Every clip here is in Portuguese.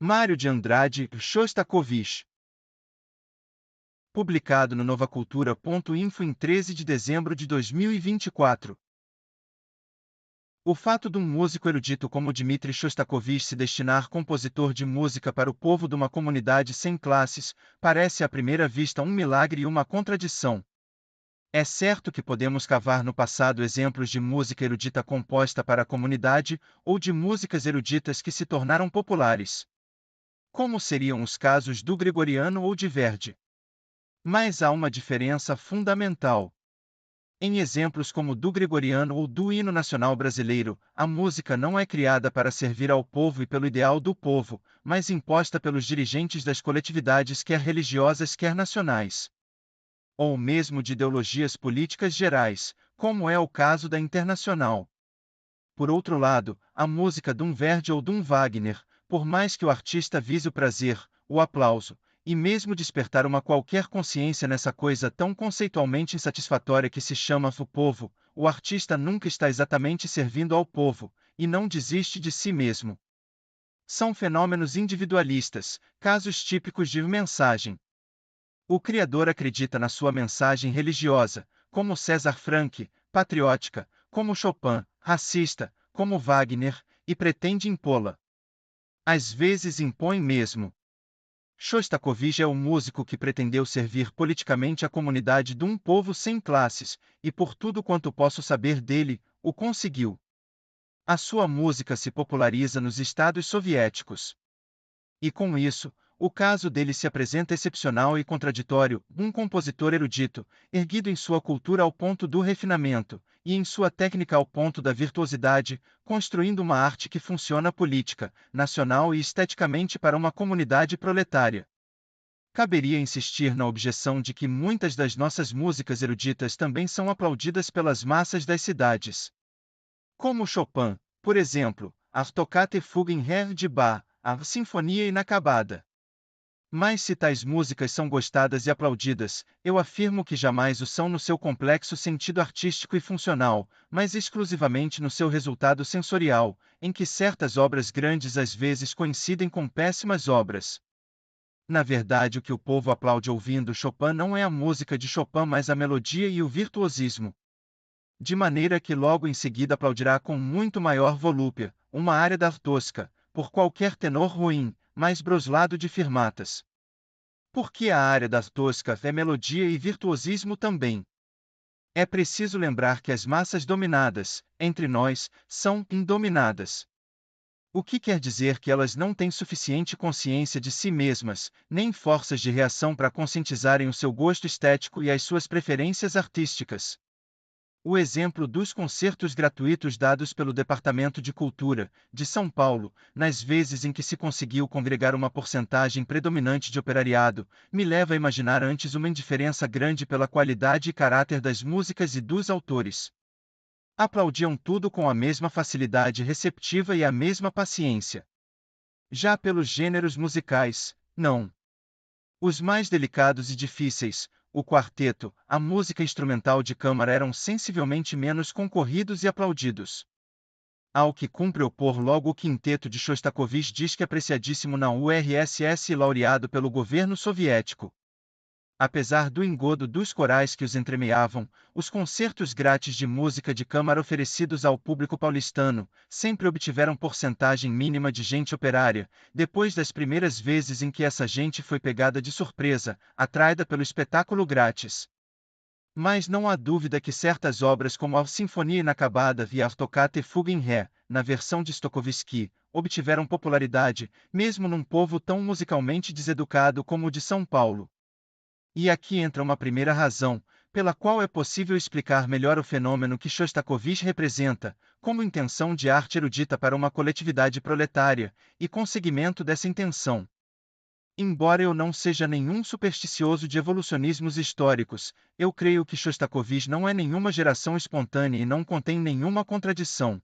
Mário de Andrade, Shostakovich. Publicado no novacultura.info em 13 de dezembro de 2024. O fato de um músico erudito como Dmitri Shostakovich se destinar compositor de música para o povo de uma comunidade sem classes, parece à primeira vista um milagre e uma contradição. É certo que podemos cavar no passado exemplos de música erudita composta para a comunidade, ou de músicas eruditas que se tornaram populares. Como seriam os casos do Gregoriano ou de Verdi? Mas há uma diferença fundamental. Em exemplos como o do Gregoriano ou do Hino Nacional Brasileiro, a música não é criada para servir ao povo e pelo ideal do povo, mas imposta pelos dirigentes das coletividades quer religiosas quer nacionais. Ou mesmo de ideologias políticas gerais, como é o caso da Internacional. Por outro lado, a música de um Verdi ou de um Wagner, por mais que o artista vise o prazer, o aplauso, e mesmo despertar uma qualquer consciência nessa coisa tão conceitualmente insatisfatória que se chama o povo, o artista nunca está exatamente servindo ao povo, e não desiste de si mesmo. São fenômenos individualistas, casos típicos de mensagem. O criador acredita na sua mensagem religiosa, como César Franck, patriótica, como Chopin, racista, como Wagner, e pretende impô-la. Às vezes impõe mesmo. Shostakovich é o músico que pretendeu servir politicamente a comunidade de um povo sem classes, e por tudo quanto posso saber dele, o conseguiu. A sua música se populariza nos Estados Soviéticos. E com isso, o caso dele se apresenta excepcional e contraditório, um compositor erudito, erguido em sua cultura ao ponto do refinamento, e em sua técnica ao ponto da virtuosidade, construindo uma arte que funciona política, nacional e esteticamente para uma comunidade proletária. Caberia insistir na objeção de que muitas das nossas músicas eruditas também são aplaudidas pelas massas das cidades. Como Chopin, por exemplo, a Toccata e Fuga em Ré de Bach, a Sinfonia Inacabada. Mas se tais músicas são gostadas e aplaudidas, eu afirmo que jamais o são no seu complexo sentido artístico e funcional, mas exclusivamente no seu resultado sensorial, em que certas obras grandes às vezes coincidem com péssimas obras. Na verdade, o que o povo aplaude ouvindo Chopin não é a música de Chopin, mas a melodia e o virtuosismo. De maneira que logo em seguida aplaudirá com muito maior volúpia, uma área da Tosca, por qualquer tenor ruim, mais broslado de firmatas. Porque a área da Tosca é melodia e virtuosismo também. É preciso lembrar que as massas dominadas, entre nós, são indominadas. O que quer dizer que elas não têm suficiente consciência de si mesmas, nem forças de reação para conscientizarem o seu gosto estético e as suas preferências artísticas. O exemplo dos concertos gratuitos dados pelo Departamento de Cultura, de São Paulo, nas vezes em que se conseguiu congregar uma porcentagem predominante de operariado, me leva a imaginar antes uma indiferença grande pela qualidade e caráter das músicas e dos autores. Aplaudiam tudo com a mesma facilidade receptiva e a mesma paciência. Já pelos gêneros musicais, não. Os mais delicados e difíceis, o quarteto, a música instrumental de câmara eram sensivelmente menos concorridos e aplaudidos. Ao que cumpre opor logo o quinteto de Shostakovich diz que é apreciadíssimo na URSS e laureado pelo governo soviético. Apesar do engodo dos corais que os entremeavam, os concertos grátis de música de câmara oferecidos ao público paulistano sempre obtiveram porcentagem mínima de gente operária, depois das primeiras vezes em que essa gente foi pegada de surpresa, atraída pelo espetáculo grátis. Mas não há dúvida que certas obras como a Sinfonia Inacabada e a Toccata e Fuga em Ré, na versão de Stokowski, obtiveram popularidade, mesmo num povo tão musicalmente deseducado como o de São Paulo. E aqui entra uma primeira razão, pela qual é possível explicar melhor o fenômeno que Shostakovich representa, como intenção de arte erudita para uma coletividade proletária, e conseguimento dessa intenção. Embora eu não seja nenhum supersticioso de evolucionismos históricos, eu creio que Shostakovich não é nenhuma geração espontânea e não contém nenhuma contradição.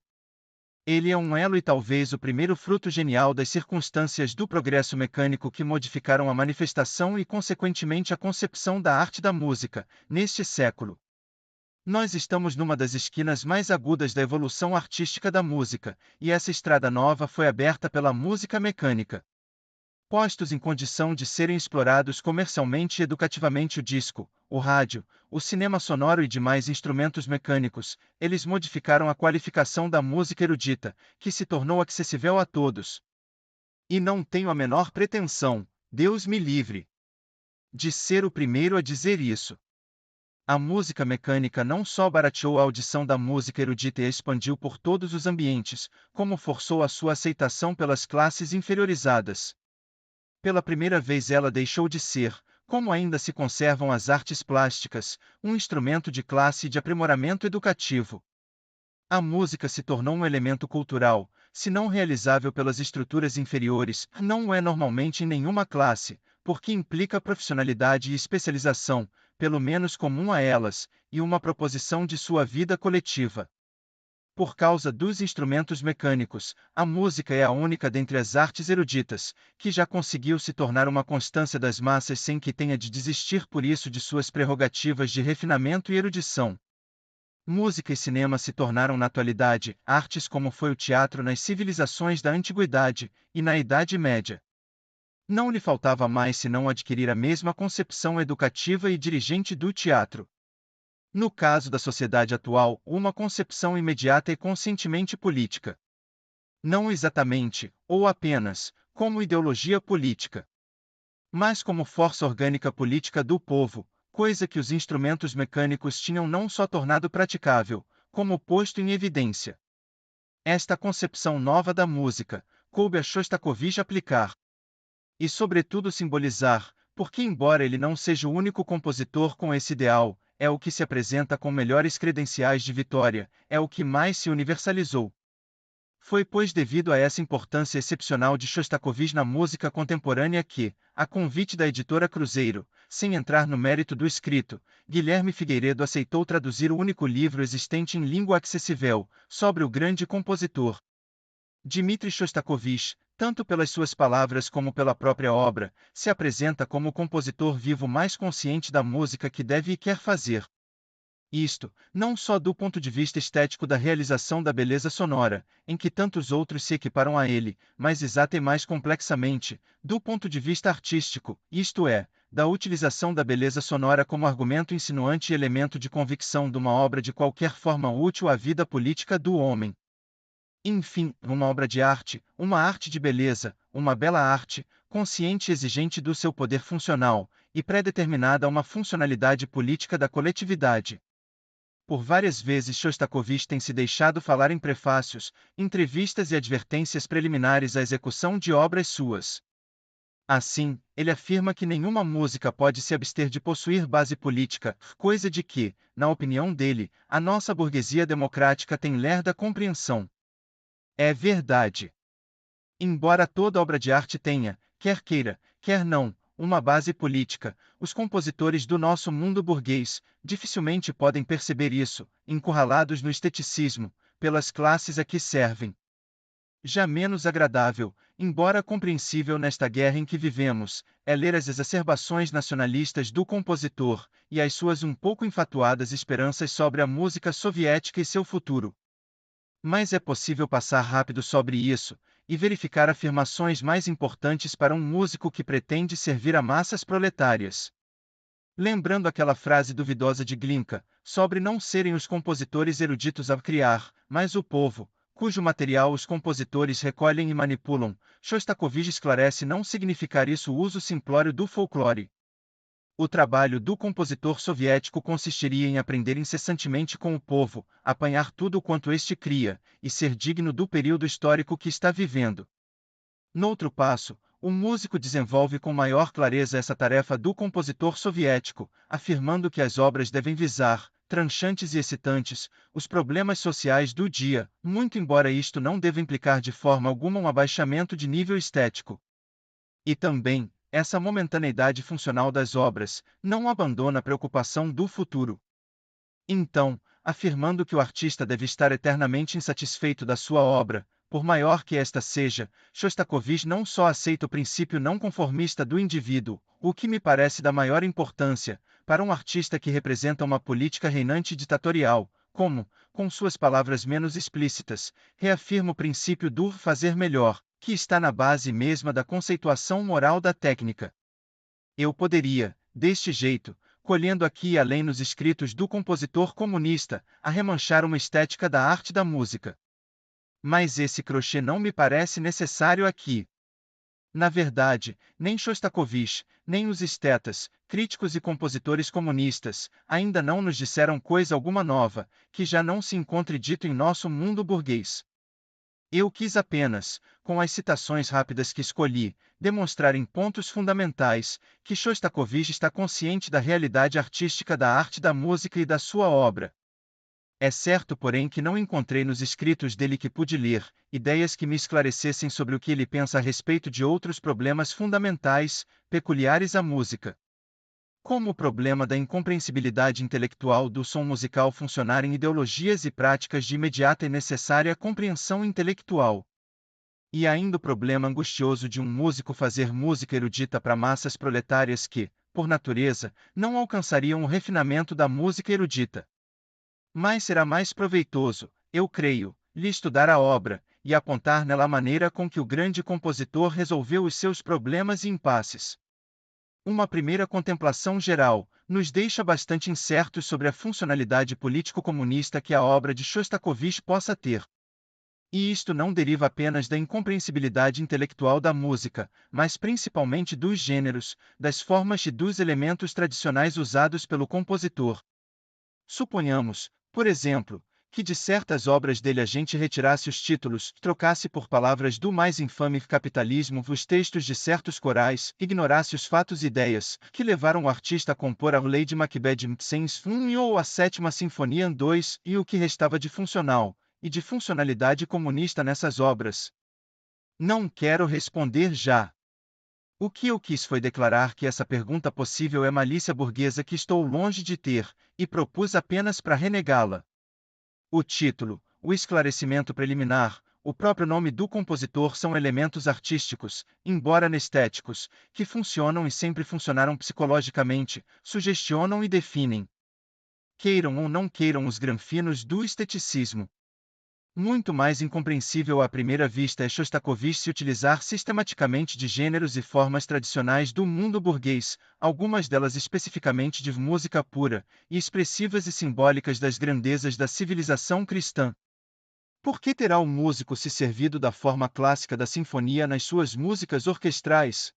Ele é um elo e talvez o primeiro fruto genial das circunstâncias do progresso mecânico que modificaram a manifestação e consequentemente a concepção da arte da música, neste século. Nós estamos numa das esquinas mais agudas da evolução artística da música, e essa estrada nova foi aberta pela música mecânica. postos em condição de serem explorados comercialmente e educativamente o disco, o rádio, o cinema sonoro e demais instrumentos mecânicos, eles modificaram a qualificação da música erudita, que se tornou acessível a todos. E não tenho a menor pretensão, Deus me livre, de ser o primeiro a dizer isso. A música mecânica não só barateou a audição da música erudita e a expandiu por todos os ambientes, como forçou a sua aceitação pelas classes inferiorizadas. Pela primeira vez ela deixou de ser, como ainda se conservam as artes plásticas, um instrumento de classe e de aprimoramento educativo. A música se tornou um elemento cultural, se não realizável pelas estruturas inferiores, não o é normalmente em nenhuma classe, porque implica profissionalidade e especialização, pelo menos comum a elas, e uma proposição de sua vida coletiva. Por causa dos instrumentos mecânicos, a música é a única dentre as artes eruditas, que já conseguiu se tornar uma constância das massas sem que tenha de desistir por isso de suas prerrogativas de refinamento e erudição. Música e cinema se tornaram na atualidade artes como foi o teatro nas civilizações da Antiguidade e na Idade Média. Não lhe faltava mais senão adquirir a mesma concepção educativa e dirigente do teatro. No caso da sociedade atual, uma concepção imediata e conscientemente política. Não exatamente, ou apenas, como ideologia política, mas como força orgânica política do povo, coisa que os instrumentos mecânicos tinham não só tornado praticável, como posto em evidência. Esta concepção nova da música, coube a Shostakovich aplicar. E sobretudo simbolizar, porque embora ele não seja o único compositor com esse ideal, é o que se apresenta com melhores credenciais de vitória, é o que mais se universalizou. Foi pois devido a essa importância excepcional de Shostakovich na música contemporânea que, a convite da editora Cruzeiro, sem entrar no mérito do escrito, Guilherme Figueiredo aceitou traduzir o único livro existente em língua acessível, sobre o grande compositor. Dmitri Shostakovich, tanto pelas suas palavras como pela própria obra, se apresenta como o compositor vivo mais consciente da música que deve e quer fazer. Isto, não só do ponto de vista estético da realização da beleza sonora, em que tantos outros se equiparam a ele, mas exata e mais complexamente, do ponto de vista artístico, isto é, da utilização da beleza sonora como argumento insinuante e elemento de convicção de uma obra de qualquer forma útil à vida política do homem. Enfim, uma obra de arte, uma arte de beleza, uma bela arte, consciente e exigente do seu poder funcional, e pré-determinada a uma funcionalidade política da coletividade. Por várias vezes Shostakovich tem se deixado falar em prefácios, entrevistas e advertências preliminares à execução de obras suas. Assim, ele afirma que nenhuma música pode se abster de possuir base política, coisa de que, na opinião dele, a nossa burguesia democrática tem lerda compreensão. É verdade. Embora toda obra de arte tenha, quer queira, quer não, uma base política, os compositores do nosso mundo burguês dificilmente podem perceber isso, encurralados no esteticismo, pelas classes a que servem. Já menos agradável, embora compreensível nesta guerra em que vivemos, é ler as exacerbações nacionalistas do compositor e as suas um pouco enfatuadas esperanças sobre a música soviética e seu futuro. Mas é possível passar rápido sobre isso, e verificar afirmações mais importantes para um músico que pretende servir a massas proletárias. Lembrando aquela frase duvidosa de Glinka, sobre não serem os compositores eruditos a criar, mas o povo, cujo material os compositores recolhem e manipulam, Shostakovich esclarece não significar isso o uso simplório do folclore. O trabalho do compositor soviético consistiria em aprender incessantemente com o povo, apanhar tudo quanto este cria, e ser digno do período histórico que está vivendo. Noutro passo, o músico desenvolve com maior clareza essa tarefa do compositor soviético, afirmando que as obras devem visar, tranchantes e excitantes, os problemas sociais do dia, muito embora isto não deva implicar de forma alguma um abaixamento de nível estético. E também, essa momentaneidade funcional das obras não abandona a preocupação do futuro. Então, afirmando que o artista deve estar eternamente insatisfeito da sua obra, por maior que esta seja, Shostakovich não só aceita o princípio não conformista do indivíduo, o que me parece da maior importância, para um artista que representa uma política reinante e ditatorial, como, com suas palavras menos explícitas, reafirma o princípio do fazer melhor, que está na base mesma da conceituação moral da técnica. Eu poderia, deste jeito, colhendo aqui e além nos escritos do compositor comunista, arremanchar uma estética da arte da música. Mas esse crochê não me parece necessário aqui. Na verdade, nem Shostakovich, nem os estetas, críticos e compositores comunistas, ainda não nos disseram coisa alguma nova, que já não se encontre dito em nosso mundo burguês. Eu quis apenas, com as citações rápidas que escolhi, demonstrar em pontos fundamentais que Shostakovich está consciente da realidade artística da arte da música e da sua obra. É certo, porém, que não encontrei nos escritos dele que pude ler ideias que me esclarecessem sobre o que ele pensa a respeito de outros problemas fundamentais, peculiares à música. Como o problema da incompreensibilidade intelectual do som musical funcionar em ideologias e práticas de imediata e necessária compreensão intelectual. E ainda o problema angustioso de um músico fazer música erudita para massas proletárias que, por natureza, não alcançariam o refinamento da música erudita. Mas será mais proveitoso, eu creio, lhe estudar a obra, e apontar nela a maneira com que o grande compositor resolveu os seus problemas e impasses. Uma primeira contemplação geral nos deixa bastante incertos sobre a funcionalidade político-comunista que a obra de Shostakovich possa ter. E isto não deriva apenas da incompreensibilidade intelectual da música, mas principalmente dos gêneros, das formas e dos elementos tradicionais usados pelo compositor. Suponhamos, por exemplo, que de certas obras dele a gente retirasse os títulos, trocasse por palavras do mais infame capitalismo os textos de certos corais, ignorasse os fatos e ideias que levaram o artista a compor a Lady Macbeth Sens 1 ou a Sétima Sinfonia 2 e o que restava de funcional e de funcionalidade comunista nessas obras. Não quero responder já. O que eu quis foi declarar que essa pergunta possível é malícia burguesa que estou longe de ter, e propus apenas para renegá-la. O título, o esclarecimento preliminar, o próprio nome do compositor são elementos artísticos, embora anestéticos, que funcionam e sempre funcionaram psicologicamente, sugestionam e definem. Queiram ou não queiram os granfinos do esteticismo. Muito mais incompreensível à primeira vista é Shostakovich se utilizar sistematicamente de gêneros e formas tradicionais do mundo burguês, algumas delas especificamente de música pura, e expressivas e simbólicas das grandezas da civilização cristã. Por que terá o músico se servido da forma clássica da sinfonia nas suas músicas orquestrais?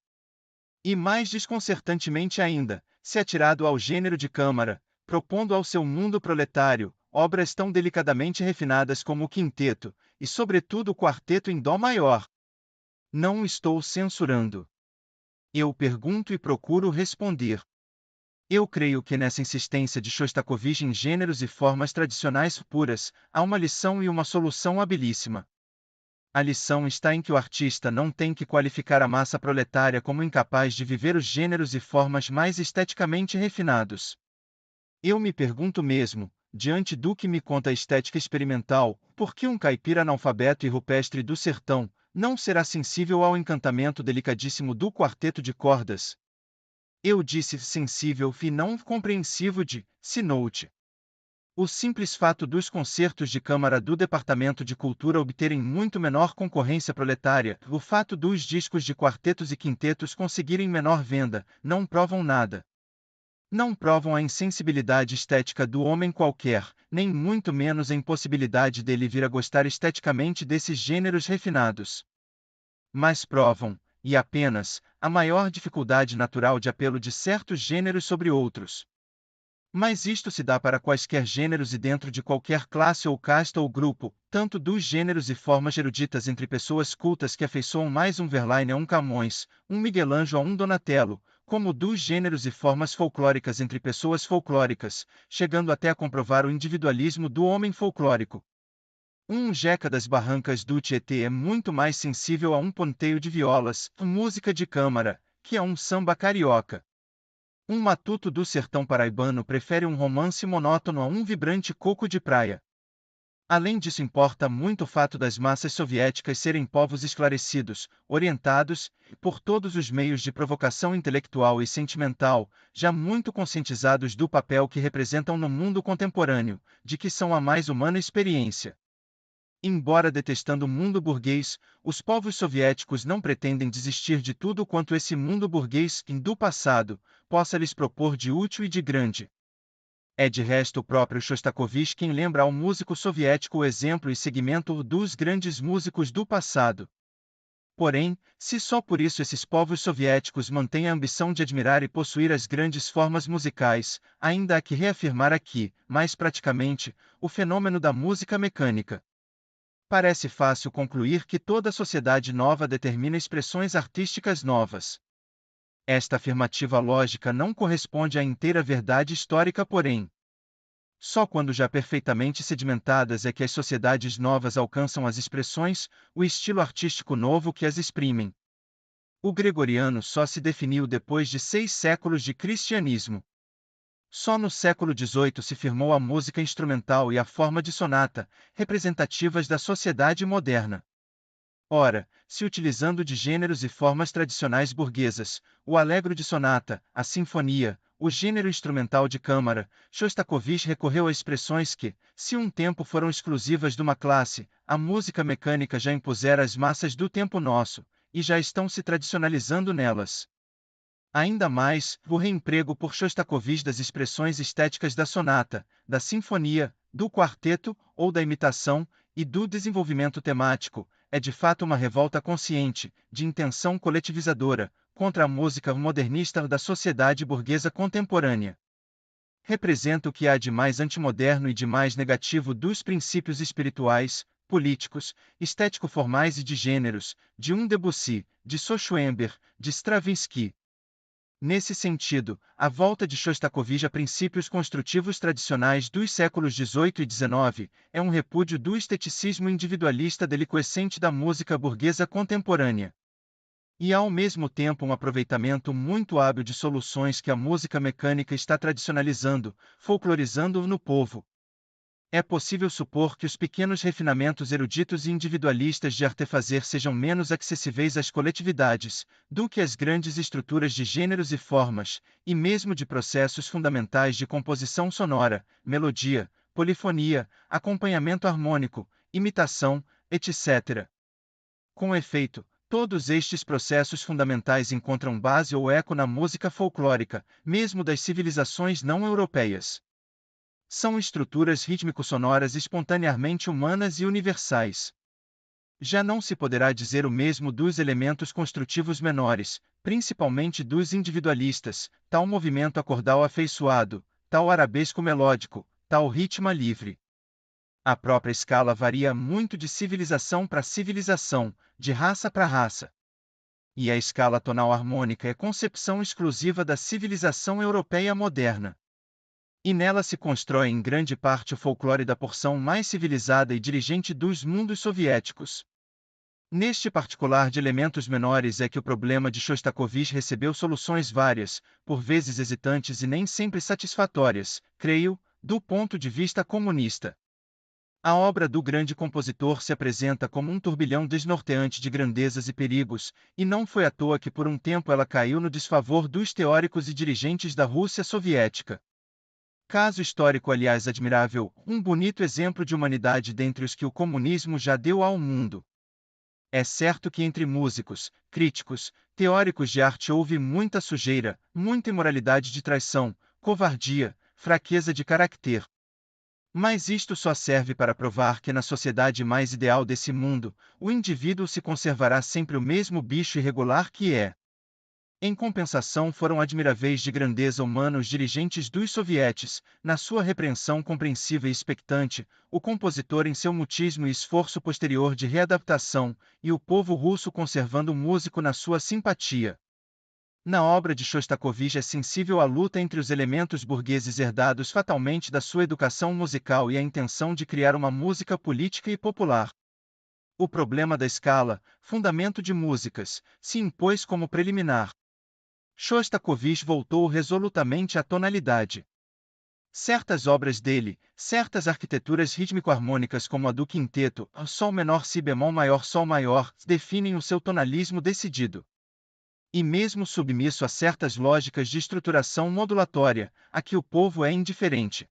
E mais desconcertantemente ainda, se atirado ao gênero de câmara, propondo ao seu mundo proletário, obras tão delicadamente refinadas como o quinteto, e sobretudo o quarteto em dó maior. Não estou censurando. Eu pergunto e procuro responder. Eu creio que nessa insistência de Shostakovich em gêneros e formas tradicionais puras, há uma lição e uma solução habilíssima. A lição está em que o artista não tem que qualificar a massa proletária como incapaz de viver os gêneros e formas mais esteticamente refinados. Eu me pergunto mesmo, diante do que me conta a estética experimental, por que um caipira analfabeto e rupestre do sertão não será sensível ao encantamento delicadíssimo do quarteto de cordas? Eu disse sensível e não compreensivo de note. O simples fato dos concertos de câmara do Departamento de Cultura obterem muito menor concorrência proletária, o fato dos discos de quartetos e quintetos conseguirem menor venda, não provam nada. Não provam a insensibilidade estética do homem qualquer, nem muito menos a impossibilidade dele vir a gostar esteticamente desses gêneros refinados. Mas provam, e apenas, a maior dificuldade natural de apelo de certos gêneros sobre outros. Mas isto se dá para quaisquer gêneros e dentro de qualquer classe ou casta ou grupo, tanto dos gêneros e formas eruditas entre pessoas cultas que afeiçoam mais um Verlaine a um Camões, um Miguel Ângelo a um Donatello, como dos gêneros e formas folclóricas entre pessoas folclóricas, chegando até a comprovar o individualismo do homem folclórico. Um Jeca das Barrancas do Tietê é muito mais sensível a um ponteio de violas, música de câmara, que a um samba carioca. Um matuto do sertão paraibano prefere um romance monótono a um vibrante coco de praia. Além disso, importa muito o fato das massas soviéticas serem povos esclarecidos, orientados, por todos os meios de provocação intelectual e sentimental, já muito conscientizados do papel que representam no mundo contemporâneo, de que são a mais humana experiência. Embora detestando o mundo burguês, os povos soviéticos não pretendem desistir de tudo quanto esse mundo burguês, do passado, possa lhes propor de útil e de grande. É de resto o próprio Shostakovich quem lembra ao músico soviético o exemplo e segmento dos grandes músicos do passado. Porém, se só por isso esses povos soviéticos mantêm a ambição de admirar e possuir as grandes formas musicais, ainda há que reafirmar aqui, mais praticamente, o fenômeno da música mecânica. Parece fácil concluir que toda sociedade nova determina expressões artísticas novas. Esta afirmativa lógica não corresponde à inteira verdade histórica, porém. Só quando já perfeitamente sedimentadas é que as sociedades novas alcançam as expressões, o estilo artístico novo que as exprimem. O gregoriano só se definiu depois de 6 séculos de cristianismo. Só no século XVIII se firmou a música instrumental e a forma de sonata, representativas da sociedade moderna. Ora, se utilizando de gêneros e formas tradicionais burguesas, o allegro de sonata, a sinfonia, o gênero instrumental de câmara, Shostakovich recorreu a expressões que, se um tempo foram exclusivas de uma classe, a música mecânica já impusera às massas do tempo nosso, e já estão se tradicionalizando nelas. Ainda mais, o reemprego por Shostakovich das expressões estéticas da sonata, da sinfonia, do quarteto ou da imitação, e do desenvolvimento temático, é de fato uma revolta consciente, de intenção coletivizadora, contra a música modernista da sociedade burguesa contemporânea. Representa o que há de mais antimoderno e de mais negativo dos princípios espirituais, políticos, estético-formais e de gêneros, de Debussy, de Schoenberg, de Stravinsky. Nesse sentido, a volta de Shostakovich a princípios construtivos tradicionais dos séculos XVIII e XIX é um repúdio do esteticismo individualista deliquescente da música burguesa contemporânea. E ao mesmo tempo um aproveitamento muito hábil de soluções que a música mecânica está tradicionalizando, folclorizando no povo. É possível supor que os pequenos refinamentos eruditos e individualistas de artefazer sejam menos acessíveis às coletividades, do que as grandes estruturas de gêneros e formas, e mesmo de processos fundamentais de composição sonora, melodia, polifonia, acompanhamento harmônico, imitação, etc. Com efeito, todos estes processos fundamentais encontram base ou eco na música folclórica, mesmo das civilizações não europeias. São estruturas rítmico-sonoras espontaneamente humanas e universais. Já não se poderá dizer o mesmo dos elementos construtivos menores, principalmente dos individualistas, tal movimento acordal afeiçoado, tal arabesco melódico, tal ritmo livre. A própria escala varia muito de civilização para civilização, de raça para raça. E a escala tonal harmônica é concepção exclusiva da civilização europeia moderna. E nela se constrói em grande parte o folclore da porção mais civilizada e dirigente dos mundos soviéticos. Neste particular de elementos menores é que o problema de Shostakovich recebeu soluções várias, por vezes hesitantes e nem sempre satisfatórias, creio, do ponto de vista comunista. A obra do grande compositor se apresenta como um turbilhão desnorteante de grandezas e perigos, e não foi à toa que por um tempo ela caiu no desfavor dos teóricos e dirigentes da Rússia soviética. Caso histórico aliás admirável, um bonito exemplo de humanidade dentre os que o comunismo já deu ao mundo. É certo que entre músicos, críticos, teóricos de arte houve muita sujeira, muita imoralidade de traição, covardia, fraqueza de caráter. Mas isto só serve para provar que na sociedade mais ideal desse mundo, o indivíduo se conservará sempre o mesmo bicho irregular que é. Em compensação foram admiráveis de grandeza humana os dirigentes dos sovietes, na sua repreensão compreensiva e expectante, o compositor em seu mutismo e esforço posterior de readaptação, e o povo russo conservando o músico na sua simpatia. Na obra de Shostakovich é sensível a luta entre os elementos burgueses herdados fatalmente da sua educação musical e a intenção de criar uma música política e popular. O problema da escala, fundamento de músicas, se impôs como preliminar. Shostakovich voltou resolutamente à tonalidade. Certas obras dele, certas arquiteturas rítmico-harmônicas como a do quinteto, Sol menor si bemol maior Sol maior, definem o seu tonalismo decidido. E mesmo submisso a certas lógicas de estruturação modulatória, a que o povo é indiferente.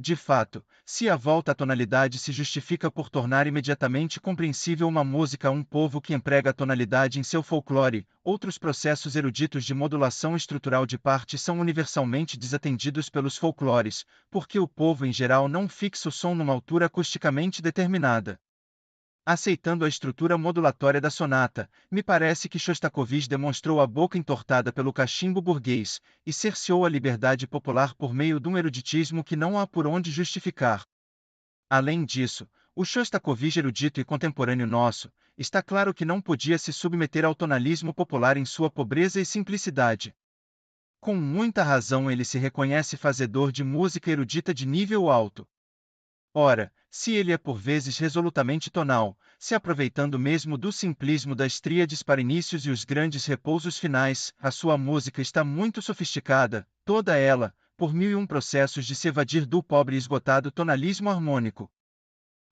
De fato, se a volta à tonalidade se justifica por tornar imediatamente compreensível uma música a um povo que emprega a tonalidade em seu folclore, outros processos eruditos de modulação estrutural de parte são universalmente desatendidos pelos folclores, porque o povo em geral não fixa o som numa altura acusticamente determinada. Aceitando a estrutura modulatória da sonata, me parece que Shostakovich demonstrou a boca entortada pelo cachimbo burguês, e cerceou a liberdade popular por meio de um eruditismo que não há por onde justificar. Além disso, o Shostakovich erudito e contemporâneo nosso, está claro que não podia se submeter ao tonalismo popular em sua pobreza e simplicidade. Com muita razão ele se reconhece fazedor de música erudita de nível alto. Ora, se ele é por vezes resolutamente tonal, se aproveitando mesmo do simplismo das tríades para inícios e os grandes repousos finais, a sua música está muito sofisticada, toda ela, por mil e um processos de se evadir do pobre e esgotado tonalismo harmônico.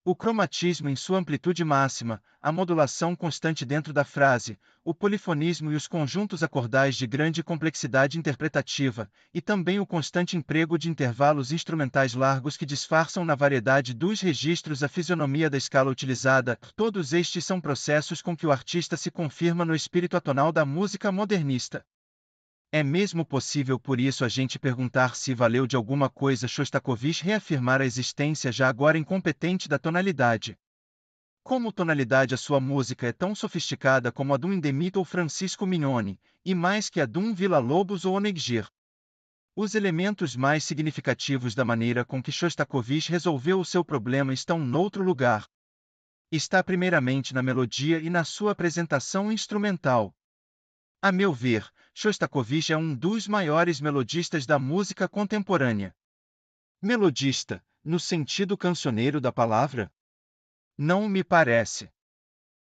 O cromatismo em sua amplitude máxima, a modulação constante dentro da frase, o polifonismo e os conjuntos acordais de grande complexidade interpretativa, e também o constante emprego de intervalos instrumentais largos que disfarçam na variedade dos registros a fisionomia da escala utilizada, todos estes são processos com que o artista se confirma no espírito atonal da música modernista. É mesmo possível por isso a gente perguntar se valeu de alguma coisa Shostakovich reafirmar a existência já agora incompetente da tonalidade. Como tonalidade a sua música é tão sofisticada como a de um Indemito ou Francisco Mignone, e mais que a de um Villa-Lobos ou Onegir. Os elementos mais significativos da maneira com que Shostakovich resolveu o seu problema estão noutro lugar. Está primeiramente na melodia e na sua apresentação instrumental. A meu ver, Shostakovich é um dos maiores melodistas da música contemporânea. Melodista, no sentido cancioneiro da palavra? Não me parece.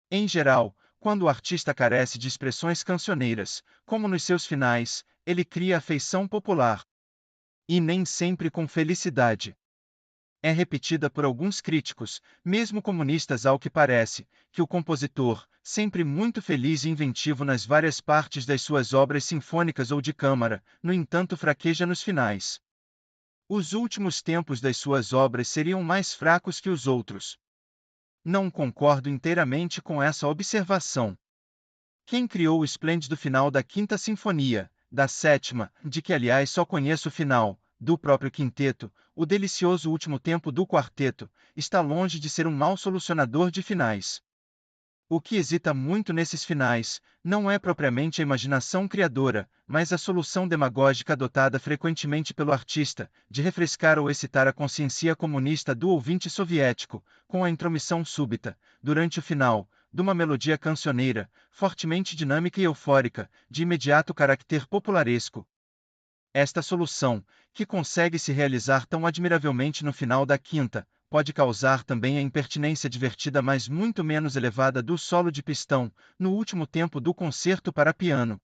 Em geral, quando o artista carece de expressões cancioneiras, como nos seus finais, ele cria afeição popular. E nem sempre com felicidade. É repetida por alguns críticos, mesmo comunistas ao que parece, que o compositor, sempre muito feliz e inventivo nas várias partes das suas obras sinfônicas ou de câmara, no entanto fraqueja nos finais. Os últimos tempos das suas obras seriam mais fracos que os outros. Não concordo inteiramente com essa observação. Quem criou o esplêndido final da Quinta Sinfonia, da Sétima, de que aliás só conheço o final, do próprio quinteto, o delicioso último tempo do quarteto, está longe de ser um mau solucionador de finais. O que hesita muito nesses finais, não é propriamente a imaginação criadora, mas a solução demagógica adotada frequentemente pelo artista, de refrescar ou excitar a consciência comunista do ouvinte soviético, com a intromissão súbita, durante o final, de uma melodia cancioneira, fortemente dinâmica e eufórica, de imediato caráter popularesco. Esta solução, que consegue se realizar tão admiravelmente no final da quinta, pode causar também a impertinência divertida mas muito menos elevada do solo de pistão, no último tempo do concerto para piano.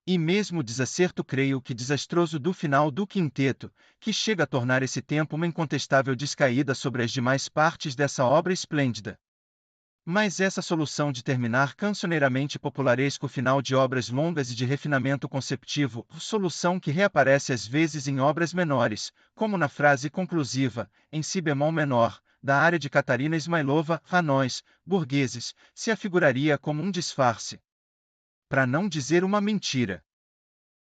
E mesmo o desacerto creio que desastroso do final do quinteto, que chega a tornar esse tempo uma incontestável descaída sobre as demais partes dessa obra esplêndida. Mas essa solução de terminar cancioneiramente popularesco o final de obras longas e de refinamento conceptivo, solução que reaparece às vezes em obras menores, como na frase conclusiva, em si bemol menor, da área de Catarina Ismailova, a nós, burgueses, se afiguraria como um disfarce. Para não dizer uma mentira.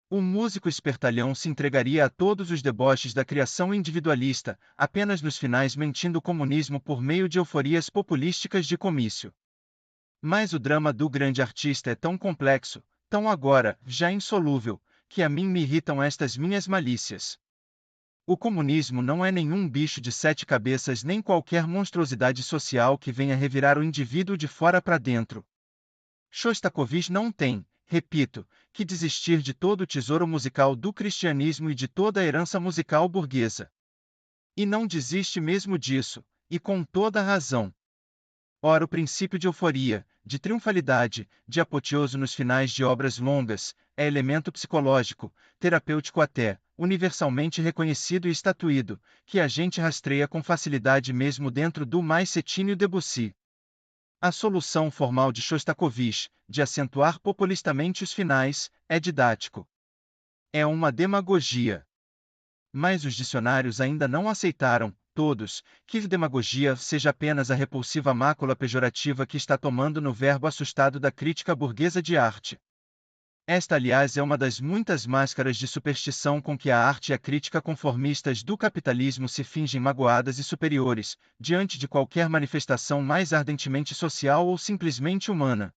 O músico espertalhão se entregaria a todos os deboches da criação individualista, apenas nos finais mentindo o comunismo por meio de euforias populísticas de comício. Mas o drama do grande artista é tão complexo, tão agora, já insolúvel, que a mim me irritam estas minhas malícias. O comunismo não é nenhum bicho de 7 cabeças nem qualquer monstruosidade social que venha revirar o indivíduo de fora para dentro. Shostakovich não tem, repito, que desistir de todo o tesouro musical do cristianismo e de toda a herança musical burguesa. E não desiste mesmo disso, e com toda a razão. Ora, o princípio de euforia, de triunfalidade, de apoteoso nos finais de obras longas, é elemento psicológico, terapêutico até, universalmente reconhecido e estatuído, que a gente rastreia com facilidade mesmo dentro do mais cetíneo Debussy. A solução formal de Shostakovich, de acentuar populistamente os finais, é didático. É uma demagogia. mas os dicionários ainda não aceitaram, todos, que demagogia seja apenas a repulsiva mácula pejorativa que está tomando no verbo assustado da crítica burguesa de arte. Esta, aliás, é uma das muitas máscaras de superstição com que a arte e a crítica conformistas do capitalismo se fingem magoadas e superiores, diante de qualquer manifestação mais ardentemente social ou simplesmente humana.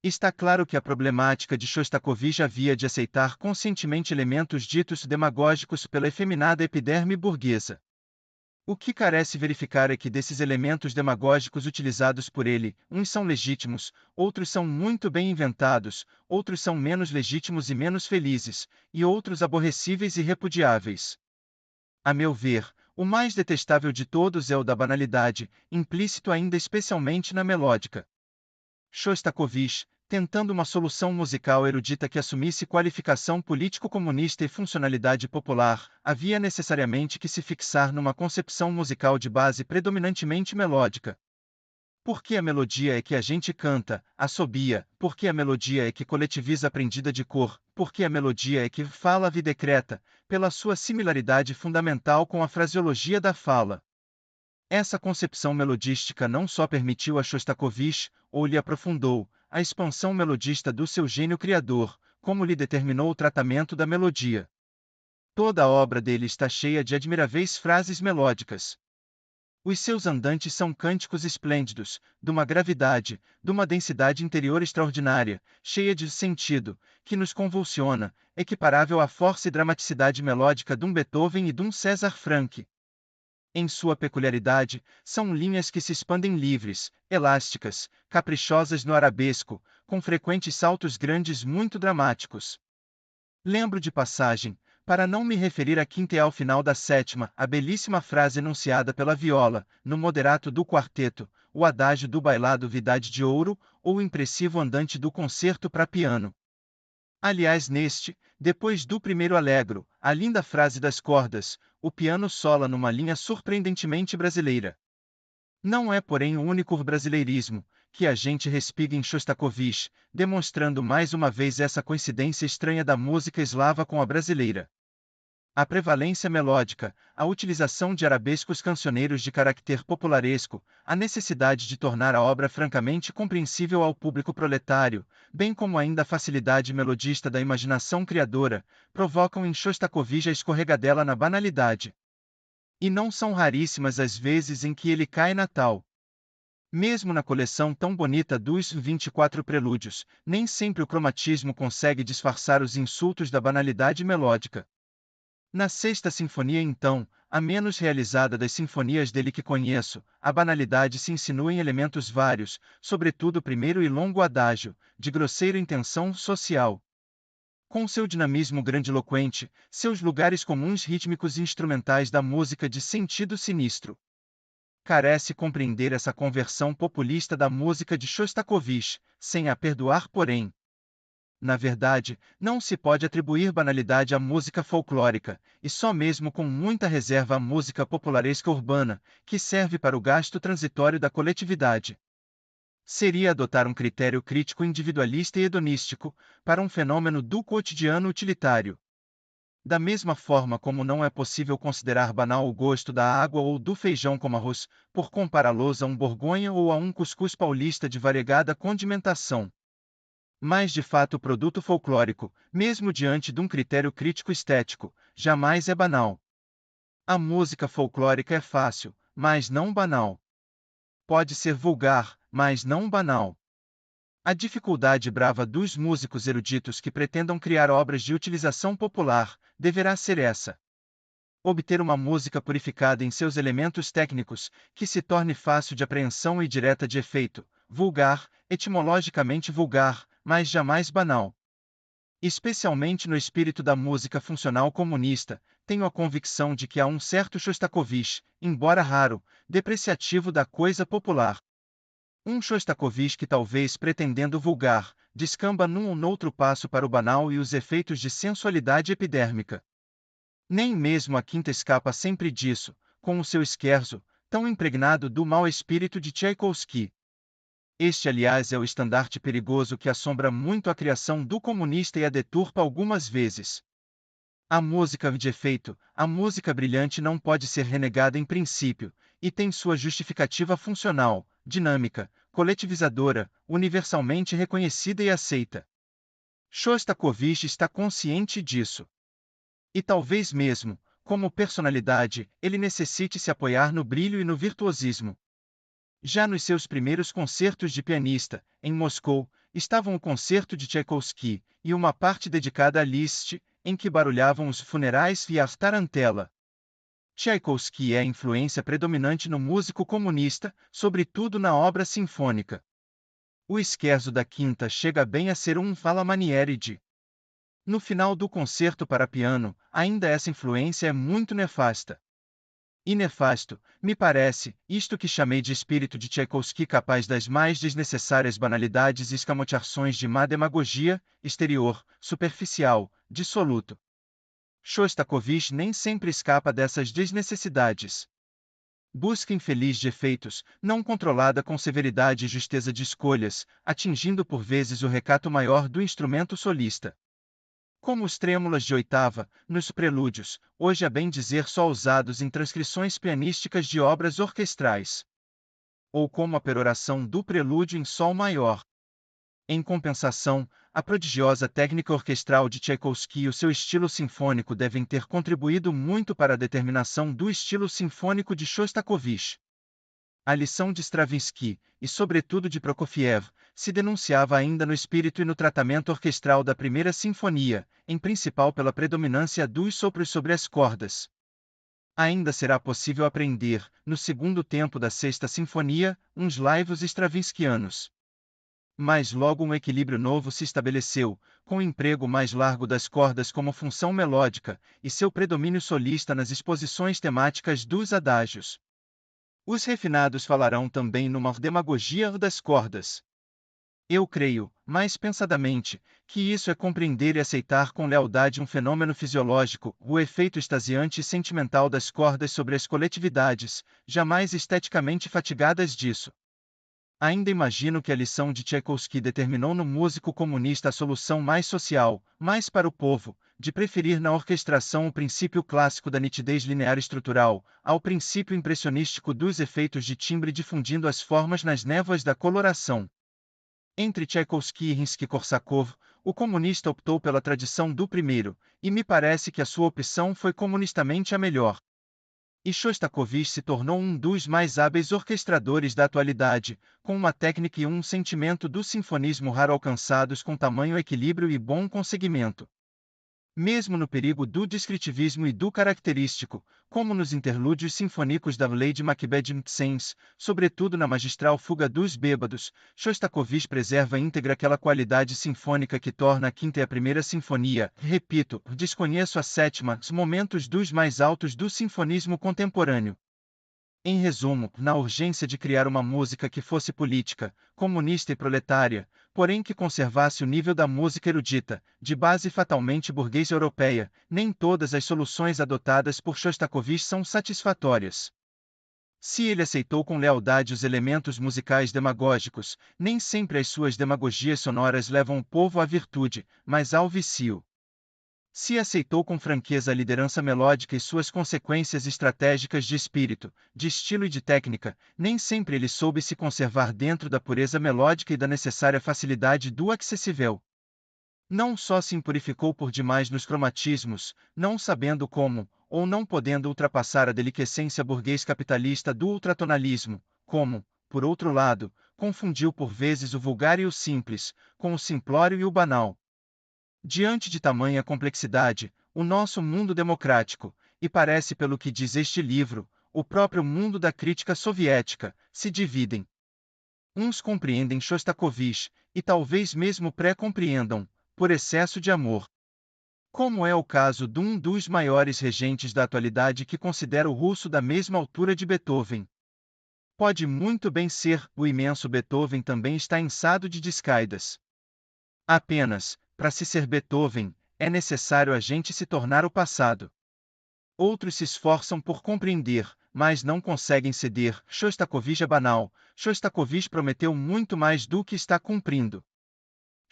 Está claro que a problemática de Shostakovich havia de aceitar conscientemente elementos ditos demagógicos pela efeminada epiderme burguesa. O que carece verificar é que desses elementos demagógicos utilizados por ele, uns são legítimos, outros são muito bem inventados, outros são menos legítimos e menos felizes, e outros aborrecíveis e repudiáveis. A meu ver, o mais detestável de todos é o da banalidade, implícito ainda especialmente na melódica. Shostakovich, tentando uma solução musical erudita que assumisse qualificação político-comunista e funcionalidade popular, havia necessariamente que se fixar numa concepção musical de base predominantemente melódica. Porque a melodia é que a gente canta, assobia, porque a melodia é que coletiviza a aprendida de cor, porque a melodia é que fala e decreta, pela sua similaridade fundamental com a fraseologia da fala. Essa concepção melodística não só permitiu a Shostakovich, ou lhe aprofundou, a expansão melodista do seu gênio criador, como lhe determinou o tratamento da melodia. Toda a obra dele está cheia de admiráveis frases melódicas. Os seus andantes são cânticos esplêndidos, de uma gravidade, de uma densidade interior extraordinária, cheia de sentido, que nos convulsiona, equiparável à força e dramaticidade melódica de um Beethoven e de um César Franck. Em sua peculiaridade, são linhas que se expandem livres, elásticas, caprichosas no arabesco, com frequentes saltos grandes muito dramáticos. Lembro de passagem, para não me referir à quinta e ao final da sétima, a belíssima frase enunciada pela viola, no moderato do quarteto, o adágio do bailado Vidade de Ouro, ou o impressivo andante do concerto para piano. Aliás, depois do primeiro allegro, a linda frase das cordas, o piano sola numa linha surpreendentemente brasileira. Não é, porém, o único brasileirismo que a gente respiga em Shostakovich, demonstrando mais uma vez essa coincidência estranha da música eslava com a brasileira. A prevalência melódica, a utilização de arabescos cancioneiros de caráter popularesco, a necessidade de tornar a obra francamente compreensível ao público proletário, bem como ainda a facilidade melodista da imaginação criadora, provocam em Shostakovich a escorregadela na banalidade. E não são raríssimas as vezes em que ele cai na tal. Mesmo na coleção tão bonita dos 24 prelúdios, nem sempre o cromatismo consegue disfarçar os insultos da banalidade melódica. Na Sexta Sinfonia, então, a menos realizada das sinfonias dele que conheço, a banalidade se insinua em elementos vários, sobretudo o primeiro e longo adágio, de grosseira intenção social. Com seu dinamismo grandiloquente, seus lugares comuns rítmicos e instrumentais da música de sentido sinistro. Carece compreender essa conversão populista da música de Shostakovich, sem a perdoar, porém. Na verdade, não se pode atribuir banalidade à música folclórica, e só mesmo com muita reserva à música popularesca urbana, que serve para o gasto transitório da coletividade. Seria adotar um critério crítico individualista e hedonístico, para um fenômeno do cotidiano utilitário. Da mesma forma como não é possível considerar banal o gosto da água ou do feijão como arroz, por compará-los a um Borgonha ou a um cuscuz paulista de variegada condimentação. Mas de fato o produto folclórico, mesmo diante de um critério crítico estético, jamais é banal. A música folclórica é fácil, mas não banal. Pode ser vulgar, mas não banal. A dificuldade brava dos músicos eruditos que pretendam criar obras de utilização popular, deverá ser essa. Obter uma música purificada em seus elementos técnicos, que se torne fácil de apreensão e direta de efeito, vulgar, etimologicamente vulgar, mas jamais banal. Especialmente no espírito da música funcional comunista, tenho a convicção de que há um certo Shostakovich, embora raro, depreciativo da coisa popular. Um Shostakovich que talvez pretendendo vulgar, descamba num ou noutro passo para o banal e os efeitos de sensualidade epidérmica. Nem mesmo a quinta escapa sempre disso, com o seu scherzo, tão impregnado do mau espírito de Tchaikovsky. Este, aliás, é o estandarte perigoso que assombra muito a criação do comunista e a deturpa algumas vezes. A música de efeito, a música brilhante não pode ser renegada em princípio, e tem sua justificativa funcional, dinâmica, coletivizadora, universalmente reconhecida e aceita. Shostakovich está consciente disso. E talvez mesmo, como personalidade, ele necessite se apoiar no brilho e no virtuosismo. Já nos seus primeiros concertos de pianista, em Moscou, estavam o concerto de Tchaikovsky e uma parte dedicada a Liszt, em que barulhavam os funerais e a tarantela. Tchaikovsky é a influência predominante no músico comunista, sobretudo na obra sinfônica. O scherzo da quinta chega bem a ser um fala maniere de. No final do concerto para piano, ainda essa influência é muito nefasta. E nefasto, me parece, isto que chamei de espírito de Tchaikovsky capaz das mais desnecessárias banalidades e escamoteações de má demagogia, exterior, superficial, dissoluto. Shostakovich nem sempre escapa dessas desnecessidades. Busca infeliz de efeitos, não controlada com severidade e justeza de escolhas, atingindo por vezes o recato maior do instrumento solista. Como os trêmulas de oitava, nos prelúdios, hoje a bem dizer só usados em transcrições pianísticas de obras orquestrais. Ou como a peroração do prelúdio em sol maior. Em compensação, a prodigiosa técnica orquestral de Tchaikovsky e o seu estilo sinfônico devem ter contribuído muito para a determinação do estilo sinfônico de Shostakovich. A lição de Stravinsky, e sobretudo de Prokofiev, se denunciava ainda no espírito e no tratamento orquestral da primeira sinfonia, em principal pela predominância dos sopros sobre as cordas. Ainda será possível aprender, no segundo tempo da sexta sinfonia, uns laivos stravinskianos. Mas logo um equilíbrio novo se estabeleceu, com o emprego mais largo das cordas como função melódica, e seu predomínio solista nas exposições temáticas dos adágios. Os refinados falarão também numa demagogia das cordas. Eu creio, mais pensadamente, que isso é compreender e aceitar com lealdade um fenômeno fisiológico, o efeito extasiante e sentimental das cordas sobre as coletividades, jamais esteticamente fatigadas disso. Ainda imagino que a lição de Tchaikovsky determinou no músico comunista a solução mais social, mais para o povo, de preferir na orquestração o princípio clássico da nitidez linear estrutural, ao princípio impressionístico dos efeitos de timbre difundindo as formas nas névoas da coloração. Entre Tchaikovsky e Rimsky-Korsakov, o comunista optou pela tradição do primeiro, e me parece que a sua opção foi comunistamente a melhor. E Shostakovich se tornou um dos mais hábeis orquestradores da atualidade, com uma técnica e um sentimento do sinfonismo raro alcançados com tamanho equilíbrio e bom conseguimento. Mesmo no perigo do descritivismo e do característico, como nos interlúdios sinfônicos da Lady Macbeth de Mtsens, sobretudo na magistral Fuga dos Bêbados, Shostakovich preserva íntegra aquela qualidade sinfônica que torna a quinta e a primeira sinfonia, repito, desconheço a sétima, os momentos dos mais altos do sinfonismo contemporâneo. Em resumo, na urgência de criar uma música que fosse política, comunista e proletária, porém que conservasse o nível da música erudita, de base fatalmente burguesa europeia, nem todas as soluções adotadas por Shostakovich são satisfatórias. Se ele aceitou com lealdade os elementos musicais demagógicos, nem sempre as suas demagogias sonoras levam o povo à virtude, mas ao vício. Se aceitou com franqueza a liderança melódica e suas consequências estratégicas de espírito, de estilo e de técnica, nem sempre ele soube se conservar dentro da pureza melódica e da necessária facilidade do acessível. Não só se impurificou por demais nos cromatismos, não sabendo como, ou não podendo ultrapassar a deliquescência burguês capitalista do ultratonalismo, como, por outro lado, confundiu por vezes o vulgar e o simples, com o simplório e o banal. Diante de tamanha complexidade, o nosso mundo democrático, e parece pelo que diz este livro, o próprio mundo da crítica soviética, se dividem. Uns compreendem Shostakovich, e talvez mesmo pré-compreendam, por excesso de amor. Como é o caso de um dos maiores regentes da atualidade que considera o russo da mesma altura de Beethoven. Pode muito bem ser, o imenso Beethoven também está ensado de descaidas. Apenas, para se ser Beethoven, é necessário a gente se tornar o passado. Outros se esforçam por compreender, mas não conseguem ceder. Shostakovich é banal. Shostakovich prometeu muito mais do que está cumprindo.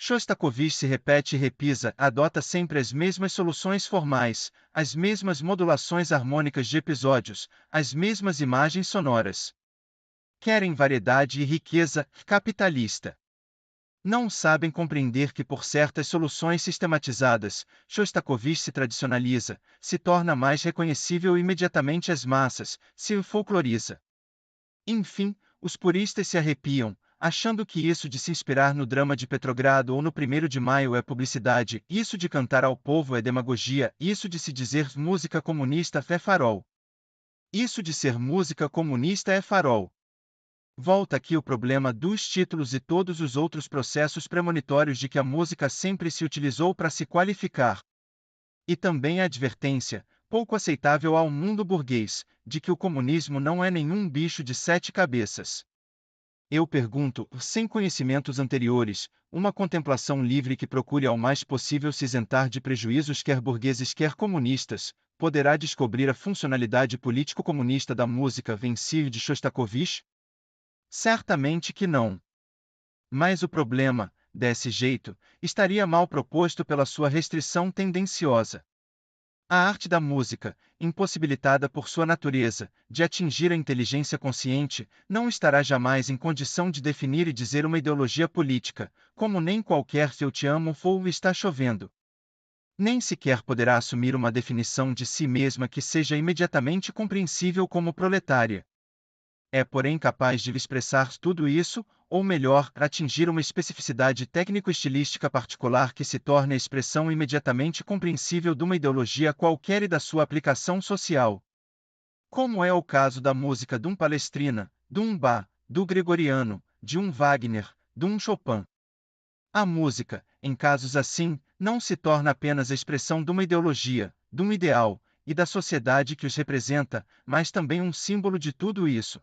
Shostakovich se repete e repisa, adota sempre as mesmas soluções formais, as mesmas modulações harmônicas de episódios, as mesmas imagens sonoras. Querem variedade e riqueza capitalista. Não sabem compreender que por certas soluções sistematizadas, Shostakovich se tradicionaliza, se torna mais reconhecível imediatamente às massas, se folcloriza. Enfim, os puristas se arrepiam, achando que isso de se inspirar no drama de Petrogrado ou no 1º de Maio é publicidade, isso de cantar ao povo é demagogia, isso de se dizer música comunista é farol. Isso de ser música comunista é farol. Volta aqui o problema dos títulos e todos os outros processos premonitórios de que a música sempre se utilizou para se qualificar. E também a advertência, pouco aceitável ao mundo burguês, de que o comunismo não é nenhum bicho de 7 cabeças. Eu pergunto, sem conhecimentos anteriores, uma contemplação livre que procure ao mais possível se isentar de prejuízos quer burgueses quer comunistas, poderá descobrir a funcionalidade político-comunista da música Vencir de Shostakovich? Certamente que não. Mas o problema, desse jeito, estaria mal proposto pela sua restrição tendenciosa. A arte da música, impossibilitada por sua natureza, de atingir a inteligência consciente, não estará jamais em condição de definir e dizer uma ideologia política, como nem qualquer se eu te amo ou está chovendo. Nem sequer poderá assumir uma definição de si mesma que seja imediatamente compreensível como proletária. É, porém, capaz de expressar tudo isso, ou melhor, atingir uma especificidade técnico-estilística particular que se torne a expressão imediatamente compreensível de uma ideologia qualquer e da sua aplicação social. Como é o caso da música de um Palestrina, de um Bach, do Gregoriano, de um Wagner, de um Chopin. A música, em casos assim, não se torna apenas a expressão de uma ideologia, de um ideal, e da sociedade que os representa, mas também um símbolo de tudo isso.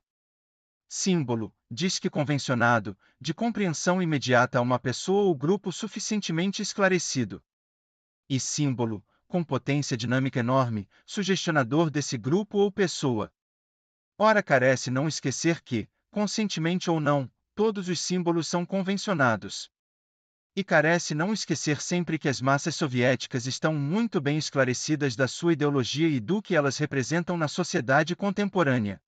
Símbolo, diz que convencionado, de compreensão imediata a uma pessoa ou grupo suficientemente esclarecido. E símbolo, com potência dinâmica enorme, sugestionador desse grupo ou pessoa. Ora carece não esquecer que, conscientemente ou não, todos os símbolos são convencionados. E carece não esquecer sempre que as massas soviéticas estão muito bem esclarecidas da sua ideologia e do que elas representam na sociedade contemporânea.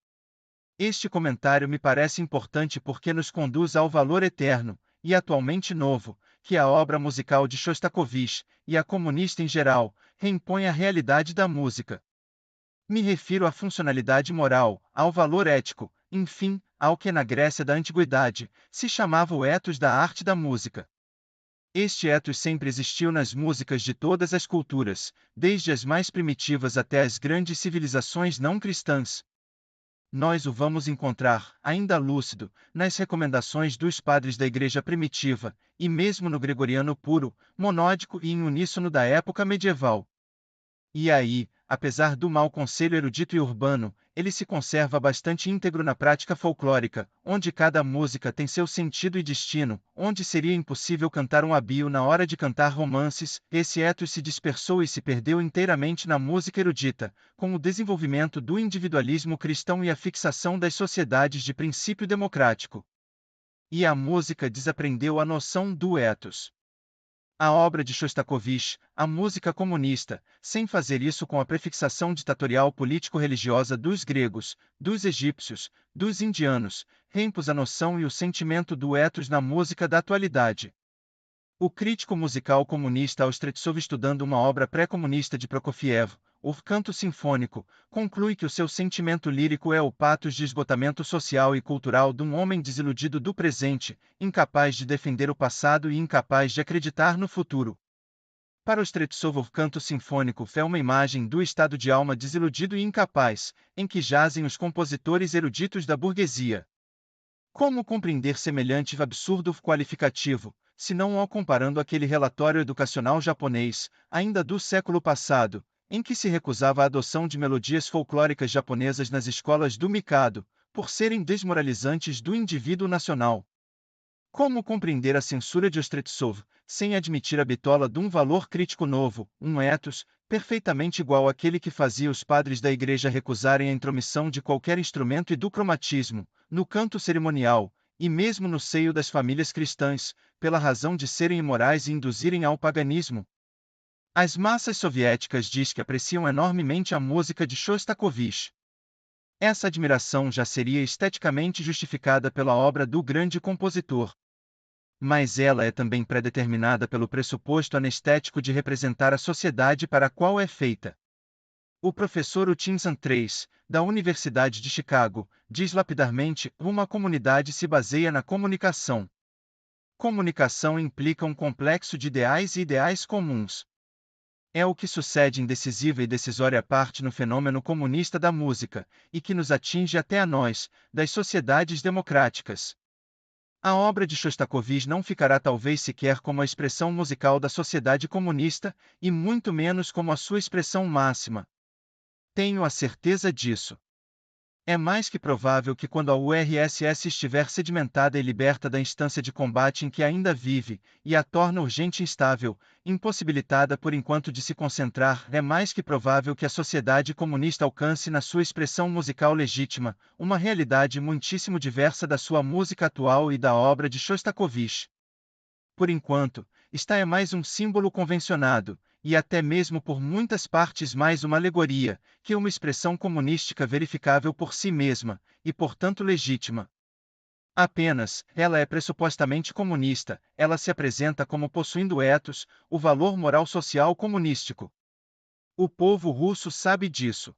Este comentário me parece importante porque nos conduz ao valor eterno, e atualmente novo, que a obra musical de Shostakovich, e a comunista em geral, reimpõe à realidade da música. Me refiro à funcionalidade moral, ao valor ético, enfim, ao que na Grécia da Antiguidade se chamava o ethos da arte da música. Este ethos sempre existiu nas músicas de todas as culturas, desde as mais primitivas até as grandes civilizações não cristãs. Nós o vamos encontrar, ainda lúcido, nas recomendações dos padres da Igreja primitiva, e mesmo no gregoriano puro, monódico e em uníssono da época medieval. E aí, apesar do mau conselho erudito e urbano, ele se conserva bastante íntegro na prática folclórica, onde cada música tem seu sentido e destino, onde seria impossível cantar um abio na hora de cantar romances. Esse ethos se dispersou e se perdeu inteiramente na música erudita, com o desenvolvimento do individualismo cristão e a fixação das sociedades de princípio democrático. E a música desaprendeu a noção do ethos. A obra de Shostakovich, a música comunista, sem fazer isso com a prefixação ditatorial político-religiosa dos gregos, dos egípcios, dos indianos, reimpôs a noção e o sentimento do ethos na música da atualidade. O crítico musical comunista Austretsov, estudando uma obra pré-comunista de Prokofiev, O Canto Sinfônico, conclui que o seu sentimento lírico é o patos de esgotamento social e cultural de um homem desiludido do presente, incapaz de defender o passado e incapaz de acreditar no futuro. Para Austretsov, o Canto Sinfônico é uma imagem do estado de alma desiludido e incapaz, em que jazem os compositores eruditos da burguesia. Como compreender semelhante absurdo qualificativo, se não ao comparando aquele relatório educacional japonês, ainda do século passado, em que se recusava a adoção de melodias folclóricas japonesas nas escolas do Mikado, por serem desmoralizantes do indivíduo nacional? Como compreender a censura de Austretsov, sem admitir a bitola de um valor crítico novo, um ethos, perfeitamente igual àquele que fazia os padres da Igreja recusarem a intromissão de qualquer instrumento e do cromatismo, no canto cerimonial, e mesmo no seio das famílias cristãs, pela razão de serem imorais e induzirem ao paganismo. As massas soviéticas diz que apreciam enormemente a música de Shostakovich. Essa admiração já seria esteticamente justificada pela obra do grande compositor. Mas ela é também predeterminada pelo pressuposto anestético de representar a sociedade para a qual é feita. O professor Hutchinson III, da Universidade de Chicago, diz lapidarmente: uma comunidade se baseia na comunicação. Comunicação implica um complexo de ideais e ideais comuns. É o que sucede em decisiva e decisória parte no fenômeno comunista da música, e que nos atinge até a nós, das sociedades democráticas. A obra de Shostakovich não ficará talvez sequer como a expressão musical da sociedade comunista, e muito menos como a sua expressão máxima. Tenho a certeza disso. É mais que provável que quando a URSS estiver sedimentada e liberta da instância de combate em que ainda vive, e a torna urgente e instável, impossibilitada por enquanto de se concentrar, é mais que provável que a sociedade comunista alcance na sua expressão musical legítima, uma realidade muitíssimo diversa da sua música atual e da obra de Shostakovich. Por enquanto, esta é mais um símbolo convencionado, e até mesmo por muitas partes mais uma alegoria, que uma expressão comunística verificável por si mesma, e portanto legítima. Apenas, ela é pressupostamente comunista, ela se apresenta como possuindo ethos, o valor moral social comunístico. O povo russo sabe disso.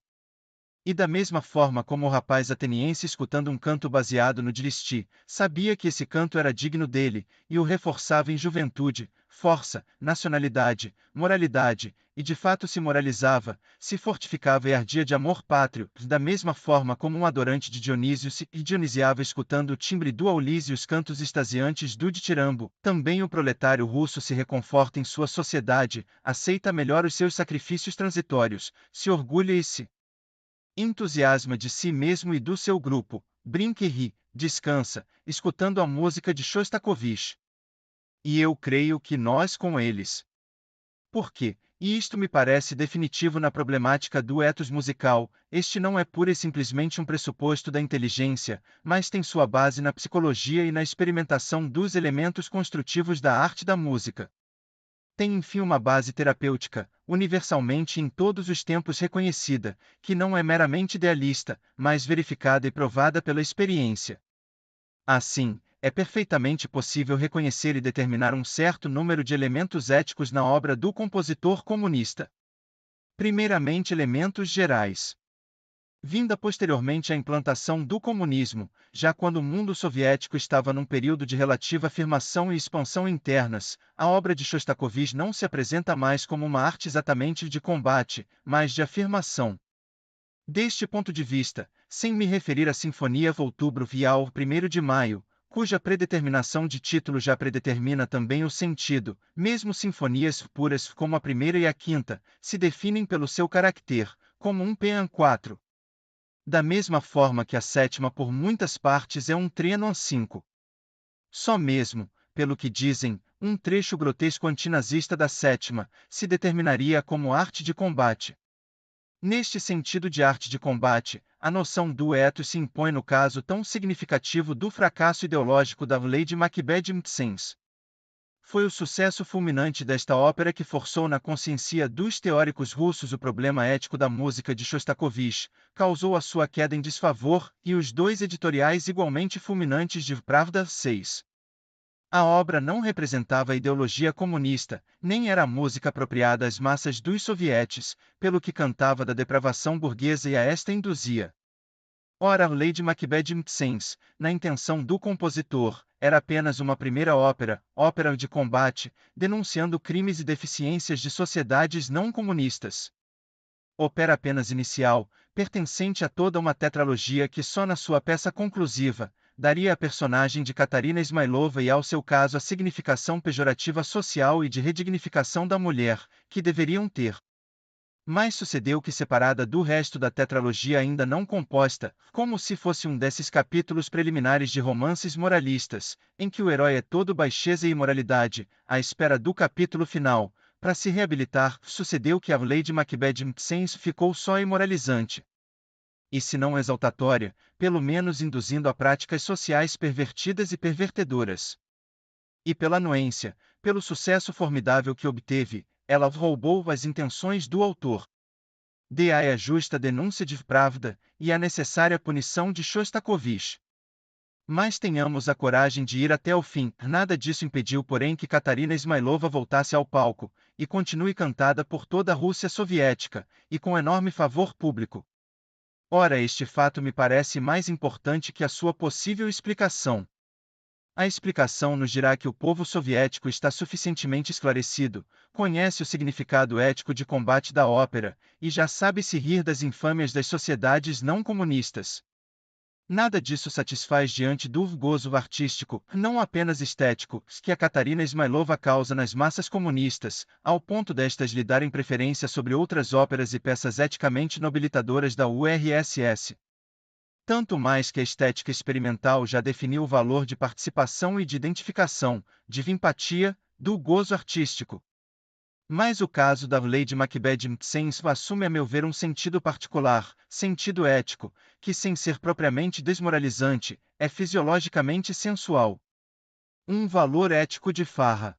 E da mesma forma como o rapaz ateniense escutando um canto baseado no Dilisti, sabia que esse canto era digno dele, e o reforçava em juventude, força, nacionalidade, moralidade, e de fato se moralizava, se fortificava e ardia de amor pátrio, da mesma forma como um adorante de Dionísio se dionisiava escutando o timbre do Aulis e os cantos extasiantes do ditirambo, também o proletário russo se reconforta em sua sociedade, aceita melhor os seus sacrifícios transitórios, se orgulha e se entusiasma de si mesmo e do seu grupo, brinca e ri, descansa, escutando a música de Shostakovich. E eu creio que nós com eles. Por quê? E isto me parece definitivo na problemática do ethos musical, este não é pura e simplesmente um pressuposto da inteligência, mas tem sua base na psicologia e na experimentação dos elementos construtivos da arte da música. Tem enfim uma base terapêutica, universalmente em todos os tempos reconhecida, que não é meramente idealista, mas verificada e provada pela experiência. Assim, é perfeitamente possível reconhecer e determinar um certo número de elementos éticos na obra do compositor comunista. Primeiramente, elementos gerais. Vinda posteriormente à implantação do comunismo, já quando o mundo soviético estava num período de relativa afirmação e expansão internas, a obra de Shostakovich não se apresenta mais como uma arte exatamente de combate, mas de afirmação. Deste ponto de vista, sem me referir à Sinfonia Outubro e ao 1º de Maio, cuja predeterminação de título já predetermina também o sentido, mesmo sinfonias puras como a primeira e a quinta, se definem pelo seu caráter, como um P.A. 4. Da mesma forma que a sétima por muitas partes é um Trianon 5. Só mesmo, pelo que dizem, um trecho grotesco antinazista da sétima, se determinaria como arte de combate. Neste sentido de arte de combate, a noção do ethos se impõe no caso tão significativo do fracasso ideológico da Lady Macbeth Mtsens. Foi o sucesso fulminante desta ópera que forçou na consciência dos teóricos russos o problema ético da música de Shostakovich, causou a sua queda em desfavor, e os dois editoriais igualmente fulminantes de Pravda 6. A obra não representava a ideologia comunista, nem era a música apropriada às massas dos sovietes, pelo que cantava da depravação burguesa e a esta induzia. Ora, Lady Macbeth Mtsens, na intenção do compositor, era apenas uma primeira ópera, ópera de combate, denunciando crimes e deficiências de sociedades não comunistas. Ópera apenas inicial, pertencente a toda uma tetralogia que só na sua peça conclusiva, daria à personagem de Katarina Ismailova e ao seu caso a significação pejorativa social e de redignificação da mulher, que deveriam ter. Mas sucedeu que separada do resto da tetralogia ainda não composta, como se fosse um desses capítulos preliminares de romances moralistas, em que o herói é todo baixeza e imoralidade, à espera do capítulo final, para se reabilitar, sucedeu que a Lady Macbeth Mtsens ficou só imoralizante. e se não exaltatória, pelo menos induzindo a práticas sociais pervertidas e pervertedoras. E pela anuência, pelo sucesso formidável que obteve, ela roubou as intenções do autor. Daí a justa denúncia de Pravda e a necessária punição de Shostakovich. Mas tenhamos a coragem de ir até o fim. Nada disso impediu, porém, que Katarina Ismailova voltasse ao palco, e continue cantada por toda a Rússia soviética, e com enorme favor público. Ora, este fato me parece mais importante que a sua possível explicação. A explicação nos dirá que o povo soviético está suficientemente esclarecido, conhece o significado ético de combate da ópera, e já sabe se rir das infâmias das sociedades não comunistas. Nada disso satisfaz diante do gozo artístico, não apenas estético, que a Katarina Ismailova causa nas massas comunistas, ao ponto destas lhe darem preferência sobre outras óperas e peças eticamente nobilitadoras da URSS. Tanto mais que a estética experimental já definiu o valor de participação e de identificação, de empatia, do gozo artístico. Mas o caso da Lady Macbeth Mtsenso assume a meu ver um sentido particular, sentido ético, que sem ser propriamente desmoralizante, é fisiologicamente sensual. Um valor ético de farra.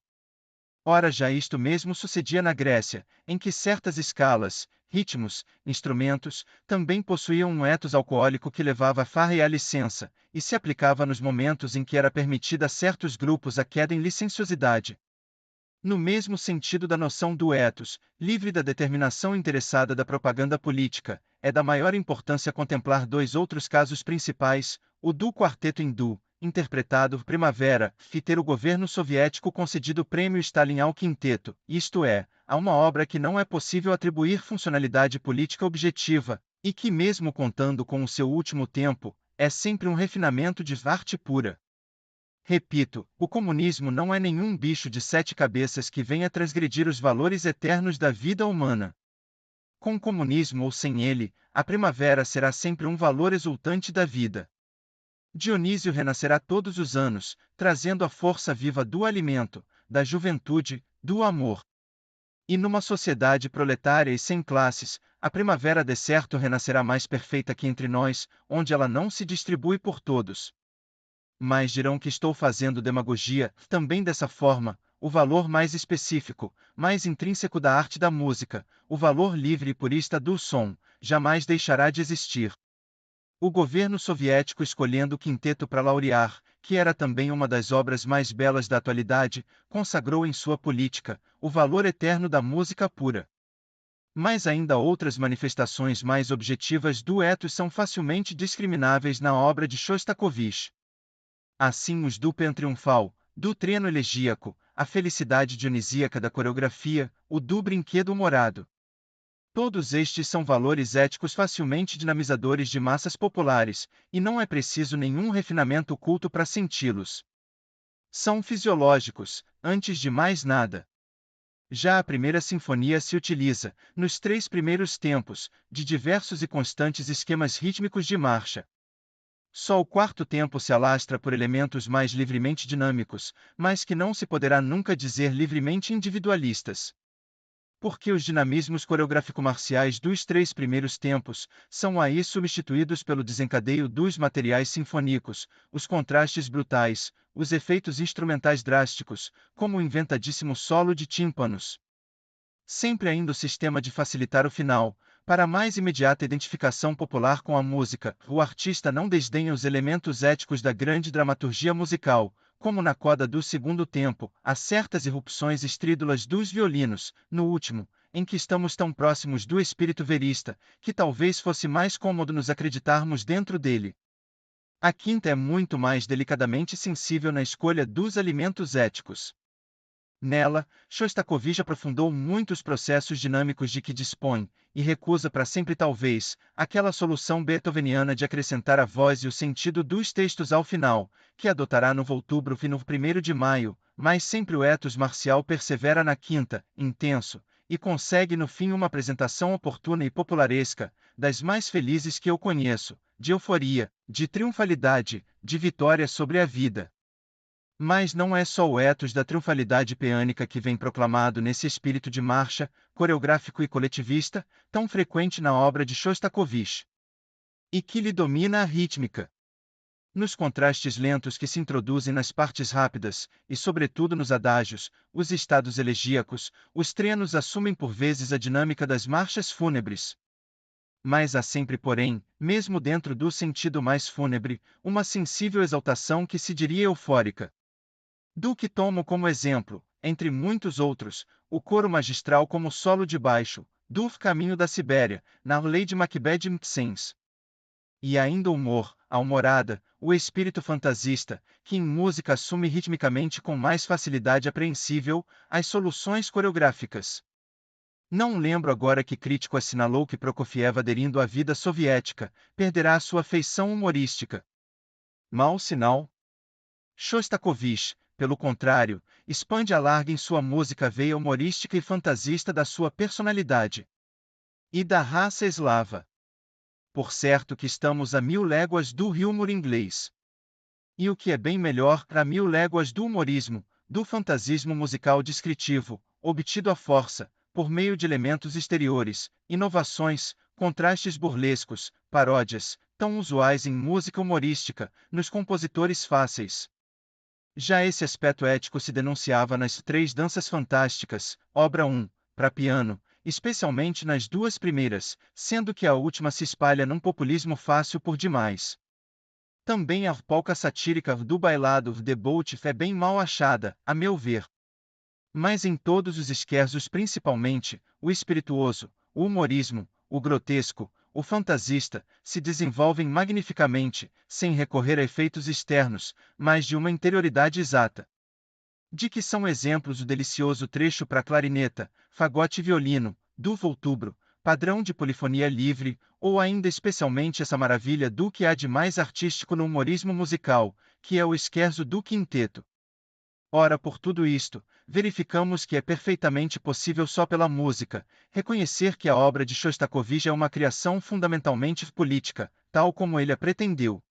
Ora, já isto mesmo sucedia na Grécia, em que certas escalas, ritmos, instrumentos, também possuíam um ethos alcoólico que levava à farra e à licença, e se aplicava nos momentos em que era permitida a certos grupos a queda em licenciosidade. No mesmo sentido da noção do ethos, livre da determinação interessada da propaganda política, é da maior importância contemplar dois outros casos principais, o do quarteto hindu, interpretado Primavera, e ter o governo soviético concedido o prêmio Stalin ao quinteto, isto é, a uma obra que não é possível atribuir funcionalidade política objetiva, e que mesmo contando com o seu último tempo, é sempre um refinamento de arte pura. Repito, o comunismo não é nenhum bicho de sete cabeças que venha transgredir os valores eternos da vida humana. Com o comunismo ou sem ele, a primavera será sempre um valor exultante da vida. Dionísio renascerá todos os anos, trazendo a força viva do alimento, da juventude, do amor. E numa sociedade proletária e sem classes, a primavera de certo renascerá mais perfeita que entre nós, onde ela não se distribui por todos. Mas dirão que estou fazendo demagogia, também dessa forma, o valor mais específico, mais intrínseco da arte da música, o valor livre e purista do som, jamais deixará de existir. O governo soviético escolhendo o quinteto para laurear, que era também uma das obras mais belas da atualidade, consagrou em sua política o valor eterno da música pura. Mas ainda outras manifestações mais objetivas do ethos são facilmente discrimináveis na obra de Shostakovich. Assim os do pêan triunfal, do treno elegíaco, a felicidade dionisíaca da coreografia, o do brinquedo humorado. Todos estes são valores éticos facilmente dinamizadores de massas populares, e não é preciso nenhum refinamento culto para senti-los. São fisiológicos, antes de mais nada. Já a primeira sinfonia se utiliza, nos três primeiros tempos, de diversos e constantes esquemas rítmicos de marcha. Só o quarto tempo se alastra por elementos mais livremente dinâmicos, mas que não se poderá nunca dizer livremente individualistas. Porque os dinamismos coreográfico-marciais dos três primeiros tempos são aí substituídos pelo desencadeio dos materiais sinfônicos, os contrastes brutais, os efeitos instrumentais drásticos, como o inventadíssimo solo de tímpanos. Sempre ainda o sistema de facilitar o final. Para a mais imediata identificação popular com a música, o artista não desdenha os elementos éticos da grande dramaturgia musical, como na coda do segundo tempo, há certas irrupções estrídulas dos violinos, no último, em que estamos tão próximos do espírito verista, que talvez fosse mais cômodo nos acreditarmos dentro dele. A quinta é muito mais delicadamente sensível na escolha dos alimentos éticos. Nela, Shostakovich aprofundou muitos processos dinâmicos de que dispõe, e recusa para sempre talvez, aquela solução beethoveniana de acrescentar a voz e o sentido dos textos ao final, que adotará no Outubro e no 1º de maio, mas sempre o ethos marcial persevera na quinta, intenso, e consegue no fim uma apresentação oportuna e popularesca, das mais felizes que eu conheço, de euforia, de triunfalidade, de vitória sobre a vida. Mas não é só o ethos da triunfalidade peânica que vem proclamado nesse espírito de marcha, coreográfico e coletivista, tão frequente na obra de Shostakovich. e que lhe domina a rítmica. Nos contrastes lentos que se introduzem nas partes rápidas, e sobretudo nos adágios, os estados elegíacos, os trenos assumem por vezes a dinâmica das marchas fúnebres. Mas há sempre, porém, mesmo dentro do sentido mais fúnebre, uma sensível exaltação que se diria eufórica. Do que tomo como exemplo, entre muitos outros, o coro magistral como solo de baixo, do Caminho da Sibéria, na Lady Macbeth Mtsens. E ainda o humor, a humorada, o espírito fantasista, que em música assume ritmicamente com mais facilidade apreensível as soluções coreográficas. Não lembro agora que crítico assinalou que Prokofiev, aderindo à vida soviética, perderá sua feição humorística. Mau sinal. Shostakovich, pelo contrário, expande a larga em sua música a veia humorística e fantasista da sua personalidade. E da raça eslava. Por certo que estamos a 1000 léguas do humor inglês. E o que é bem melhor, a 1000 léguas do humorismo, do fantasismo musical descritivo, obtido à força, por meio de elementos exteriores, inovações, contrastes burlescos, paródias, tão usuais em música humorística, nos compositores fáceis. Já esse aspecto ético se denunciava nas Três Danças Fantásticas, obra 1, para piano, especialmente nas duas primeiras, sendo que a última se espalha num populismo fácil por demais. Também a polca satírica do bailado debut é bem mal achada, a meu ver. Mas em todos os esquerzos, principalmente, o espirituoso, o humorismo, o grotesco, o fantasista, se desenvolvem magnificamente, sem recorrer a efeitos externos, mas de uma interioridade exata. De que são exemplos o delicioso trecho para clarineta, fagote e violino, do Outubro, padrão de polifonia livre, ou ainda especialmente essa maravilha do que há de mais artístico no humorismo musical, que é o scherzo do quinteto. Ora, por tudo isto, verificamos que é perfeitamente possível só pela música reconhecer que a obra de Shostakovich é uma criação fundamentalmente política, tal como ele a pretendeu.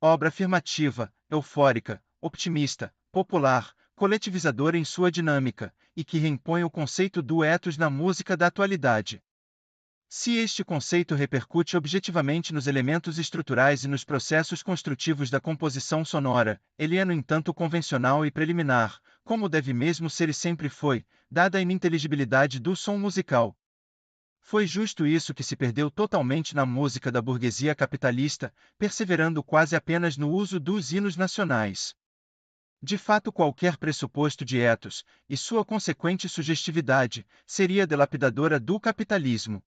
Obra afirmativa, eufórica, optimista, popular, coletivizadora em sua dinâmica, e que reimpõe o conceito do ethos na música da atualidade. Se este conceito repercute objetivamente nos elementos estruturais e nos processos construtivos da composição sonora, ele é, no entanto, convencional e preliminar, como deve mesmo ser e sempre foi, dada a ininteligibilidade do som musical. Foi justo isso que se perdeu totalmente na música da burguesia capitalista, perseverando quase apenas no uso dos hinos nacionais. De fato, qualquer pressuposto de ethos, e sua consequente sugestividade, seria delapidadora do capitalismo.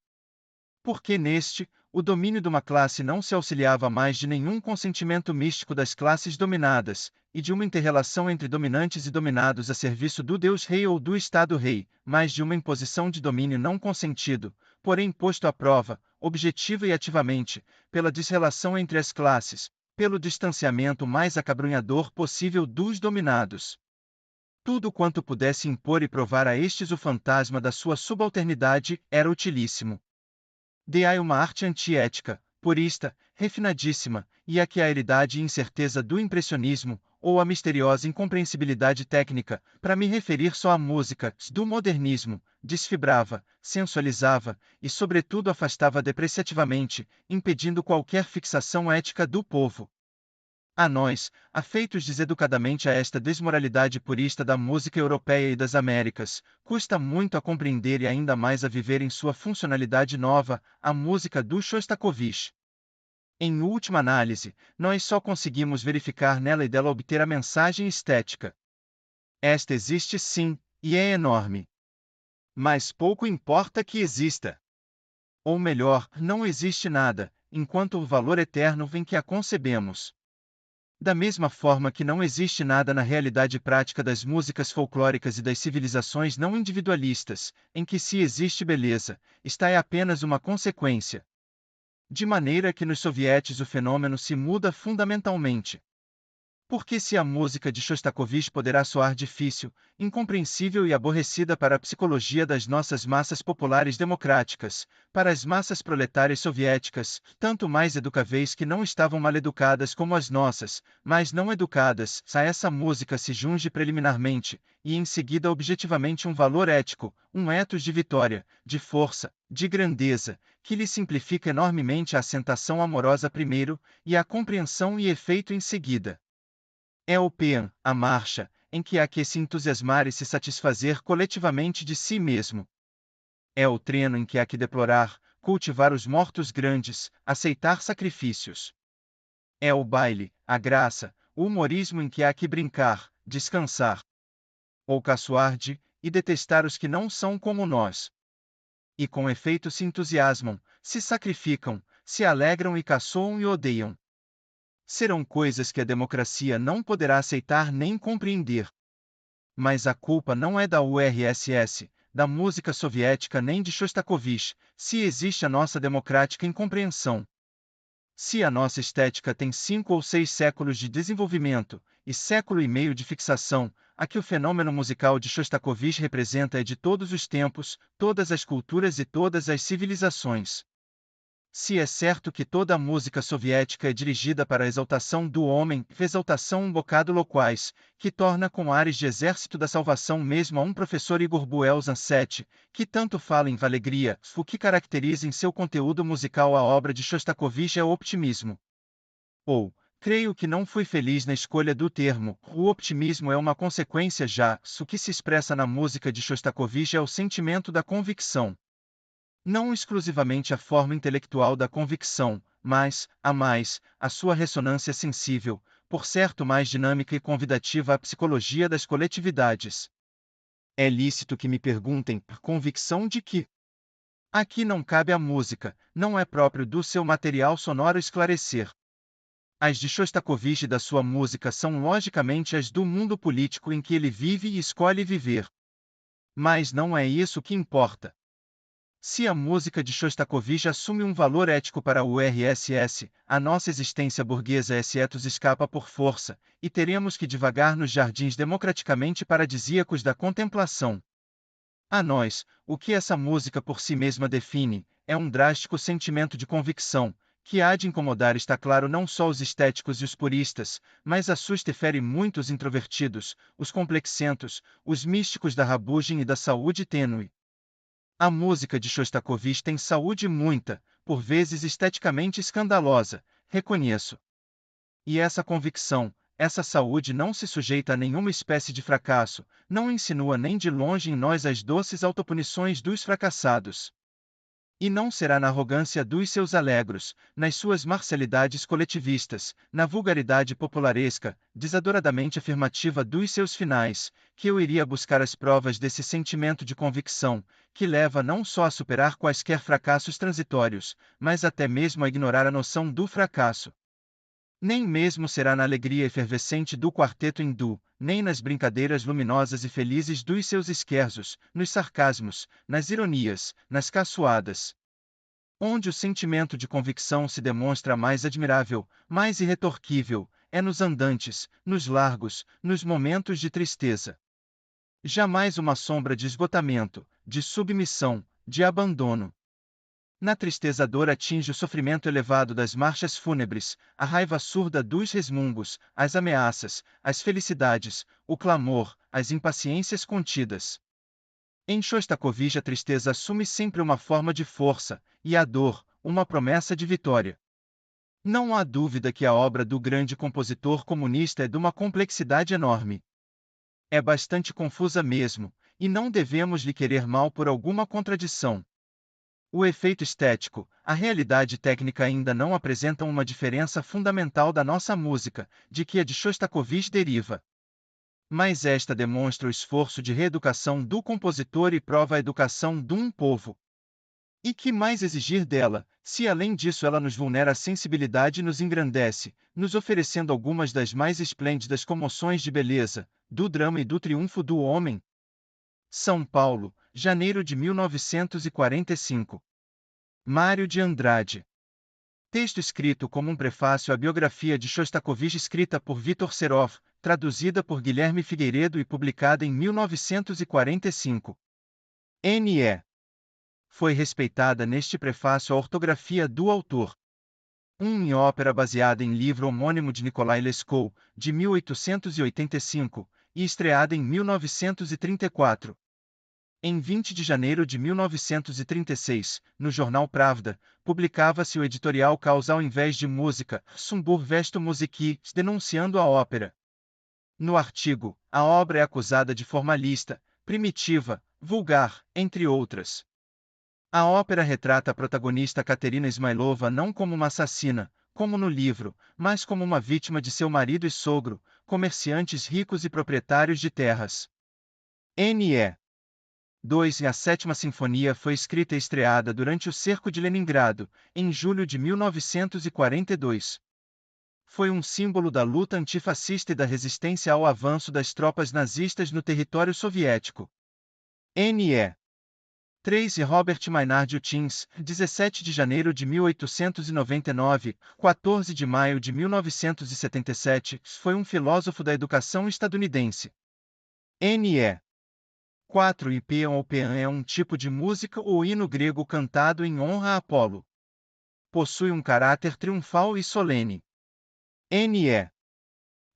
Porque neste, o domínio de uma classe não se auxiliava mais de nenhum consentimento místico das classes dominadas, e de uma interrelação entre dominantes e dominados a serviço do Deus-Rei ou do Estado-Rei, mas de uma imposição de domínio não consentido, porém posto à prova, objetiva e ativamente, pela desrelação entre as classes, pelo distanciamento mais acabrunhador possível dos dominados. Tudo quanto pudesse impor e provar a estes o fantasma da sua subalternidade era utilíssimo. De aí uma arte antiética, purista, refinadíssima, e a que a aridade e incerteza do impressionismo, ou a misteriosa incompreensibilidade técnica, para me referir só à música, do modernismo, desfibrava, sensualizava, e sobretudo afastava depreciativamente, impedindo qualquer fixação ética do povo. A nós, afeitos deseducadamente a esta desmoralidade purista da música europeia e das Américas, custa muito a compreender e ainda mais a viver em sua funcionalidade nova, a música do Shostakovich. Em última análise, nós só conseguimos verificar nela e dela obter a mensagem estética. Esta existe sim, e é enorme. Mas pouco importa que exista. Ou melhor, não existe nada, enquanto o valor eterno vem que a concebemos. Da mesma forma que não existe nada na realidade prática das músicas folclóricas e das civilizações não individualistas, em que se existe beleza, esta é apenas uma consequência. De maneira que nos sovietes o fenômeno se muda fundamentalmente. Porque se a música de Shostakovich poderá soar difícil, incompreensível e aborrecida para a psicologia das nossas massas populares democráticas, para as massas proletárias soviéticas, tanto mais educáveis que não estavam mal-educadas como as nossas, mas não educadas, a essa música se junge preliminarmente, e em seguida objetivamente um valor ético, um ethos de vitória, de força, de grandeza, que lhe simplifica enormemente a assentação amorosa primeiro, e a compreensão e efeito em seguida. É o peão, a marcha, em que há que se entusiasmar e se satisfazer coletivamente de si mesmo. É o treino em que há que deplorar, cultivar os mortos grandes, aceitar sacrifícios. É o baile, a graça, o humorismo em que há que brincar, descansar. Ou caçoar de, e detestar os que não são como nós. E com efeito se entusiasmam, se sacrificam, se alegram e caçoam e odeiam. Serão coisas que a democracia não poderá aceitar nem compreender. Mas a culpa não é da URSS, da música soviética nem de Shostakovich, se existe a nossa democrática incompreensão. Se a nossa estética tem 5 ou 6 séculos de desenvolvimento, e século e meio de fixação, a que o fenômeno musical de Shostakovich representa é de todos os tempos, todas as culturas e todas as civilizações. Se é certo que toda a música soviética é dirigida para a exaltação do homem, exaltação um bocado loquaz, que torna com ares de exército da salvação mesmo a um professor Igor Buelzan que tanto fala em alegria, o que caracteriza em seu conteúdo musical a obra de Shostakovich é o optimismo. Ou, creio que não fui feliz na escolha do termo, o optimismo é uma consequência já, o que se expressa na música de Shostakovich é o sentimento da convicção. Não exclusivamente a forma intelectual da convicção, mas, a mais, a sua ressonância sensível, por certo mais dinâmica e convidativa à psicologia das coletividades. É lícito que me perguntem, convicção de que? Aqui não cabe a música, não é próprio do seu material sonoro esclarecer. As de Shostakovich e da sua música são logicamente as do mundo político em que ele vive e escolhe viver. Mas não é isso que importa. Se a música de Shostakovich assume um valor ético para a URSS, a nossa existência burguesa esse ethos escapa por força, e teremos que divagar nos jardins democraticamente paradisíacos da contemplação. A nós, o que essa música por si mesma define, é um drástico sentimento de convicção, que há de incomodar está claro não só os estéticos e os puristas, mas assusta e fere muito os introvertidos, os complexentos, os místicos da rabugem e da saúde tênue. A música de Shostakovich tem saúde muita, por vezes esteticamente escandalosa, reconheço. E essa convicção, essa saúde não se sujeita a nenhuma espécie de fracasso, não insinua nem de longe em nós as doces autopunições dos fracassados. E não será na arrogância dos seus alegros, nas suas marcialidades coletivistas, na vulgaridade popularesca, desadoradamente afirmativa dos seus finais, que eu iria buscar as provas desse sentimento de convicção, que leva não só a superar quaisquer fracassos transitórios, mas até mesmo a ignorar a noção do fracasso. Nem mesmo será na alegria efervescente do quarteto hindu, nem nas brincadeiras luminosas e felizes dos seus esquerzos, nos sarcasmos, nas ironias, nas caçoadas. Onde o sentimento de convicção se demonstra mais admirável, mais irretorquível, é nos andantes, nos largos, nos momentos de tristeza. Jamais uma sombra de esgotamento, de submissão, de abandono. Na tristeza a dor atinge o sofrimento elevado das marchas fúnebres, a raiva surda dos resmungos, as ameaças, as felicidades, o clamor, as impaciências contidas. Em Shostakovich a tristeza assume sempre uma forma de força, e a dor, uma promessa de vitória. Não há dúvida que a obra do grande compositor comunista é de uma complexidade enorme. É bastante confusa mesmo, e não devemos lhe querer mal por alguma contradição. O efeito estético, a realidade técnica ainda não apresentam uma diferença fundamental da nossa música, de que a de Shostakovich deriva. Mas esta demonstra o esforço de reeducação do compositor e prova a educação de um povo. E que mais exigir dela, se além disso ela nos vulnera a sensibilidade e nos engrandece, nos oferecendo algumas das mais esplêndidas comoções de beleza, do drama e do triunfo do homem? São Paulo, janeiro de 1945. Mário de Andrade. Texto escrito como um prefácio à biografia de Shostakovich escrita por Vítor Serov, traduzida por Guilherme Figueiredo e publicada em 1945. N.E. Foi respeitada neste prefácio a ortografia do autor. Em ópera baseada em livro homônimo de Nikolai Lescaut, de 1885, e estreada em 1934. Em 20 de janeiro de 1936, no jornal Pravda, publicava-se o editorial Caos ao invés de música, Sumbur Vesto Musiki, denunciando a ópera. No artigo, a obra é acusada de formalista, primitiva, vulgar, entre outras. A ópera retrata a protagonista Katerina Ismailova não como uma assassina, como no livro, mas como uma vítima de seu marido e sogro, comerciantes ricos e proprietários de terras. N.E. 2 e a Sétima Sinfonia foi escrita e estreada durante o Cerco de Leningrado, em julho de 1942. Foi um símbolo da luta antifascista e da resistência ao avanço das tropas nazistas no território soviético. N.E. 3 e Robert Maynard Hutchins, 17 de janeiro de 1899, 14 de maio de 1977, foi um filósofo da educação estadunidense. N.E. 4 e Peon ou Pean é um tipo de música ou hino grego cantado em honra a Apolo. Possui um caráter triunfal e solene. N.E.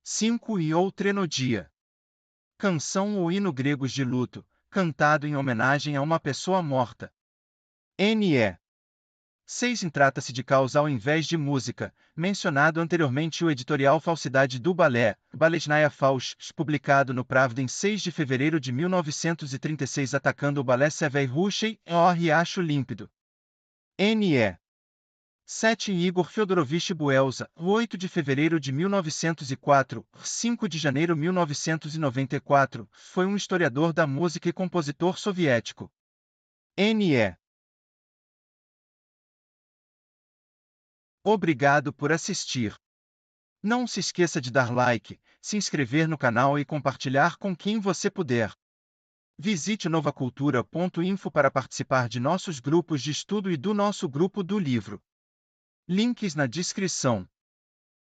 5 e ou Trenodia. Canção ou hino gregos de luto, cantado em homenagem a uma pessoa morta. N.E. 6 trata-se de caos ao invés de música, mencionado anteriormente o editorial Falsidade do Balé, Baletnaya Fausch, publicado no Pravda em 6 de fevereiro de 1936 atacando o balé Sevei Rushei, o Riacho Límpido. N.E. 7 Igor Fyodorovich Buelza, 8 de fevereiro de 1904, 5 de janeiro de 1994, foi um historiador da música e compositor soviético. N.E. Obrigado por assistir. Não se esqueça de dar like, se inscrever no canal e compartilhar com quem você puder. Visite novacultura.info para participar de nossos grupos de estudo e do nosso grupo do livro. Links na descrição.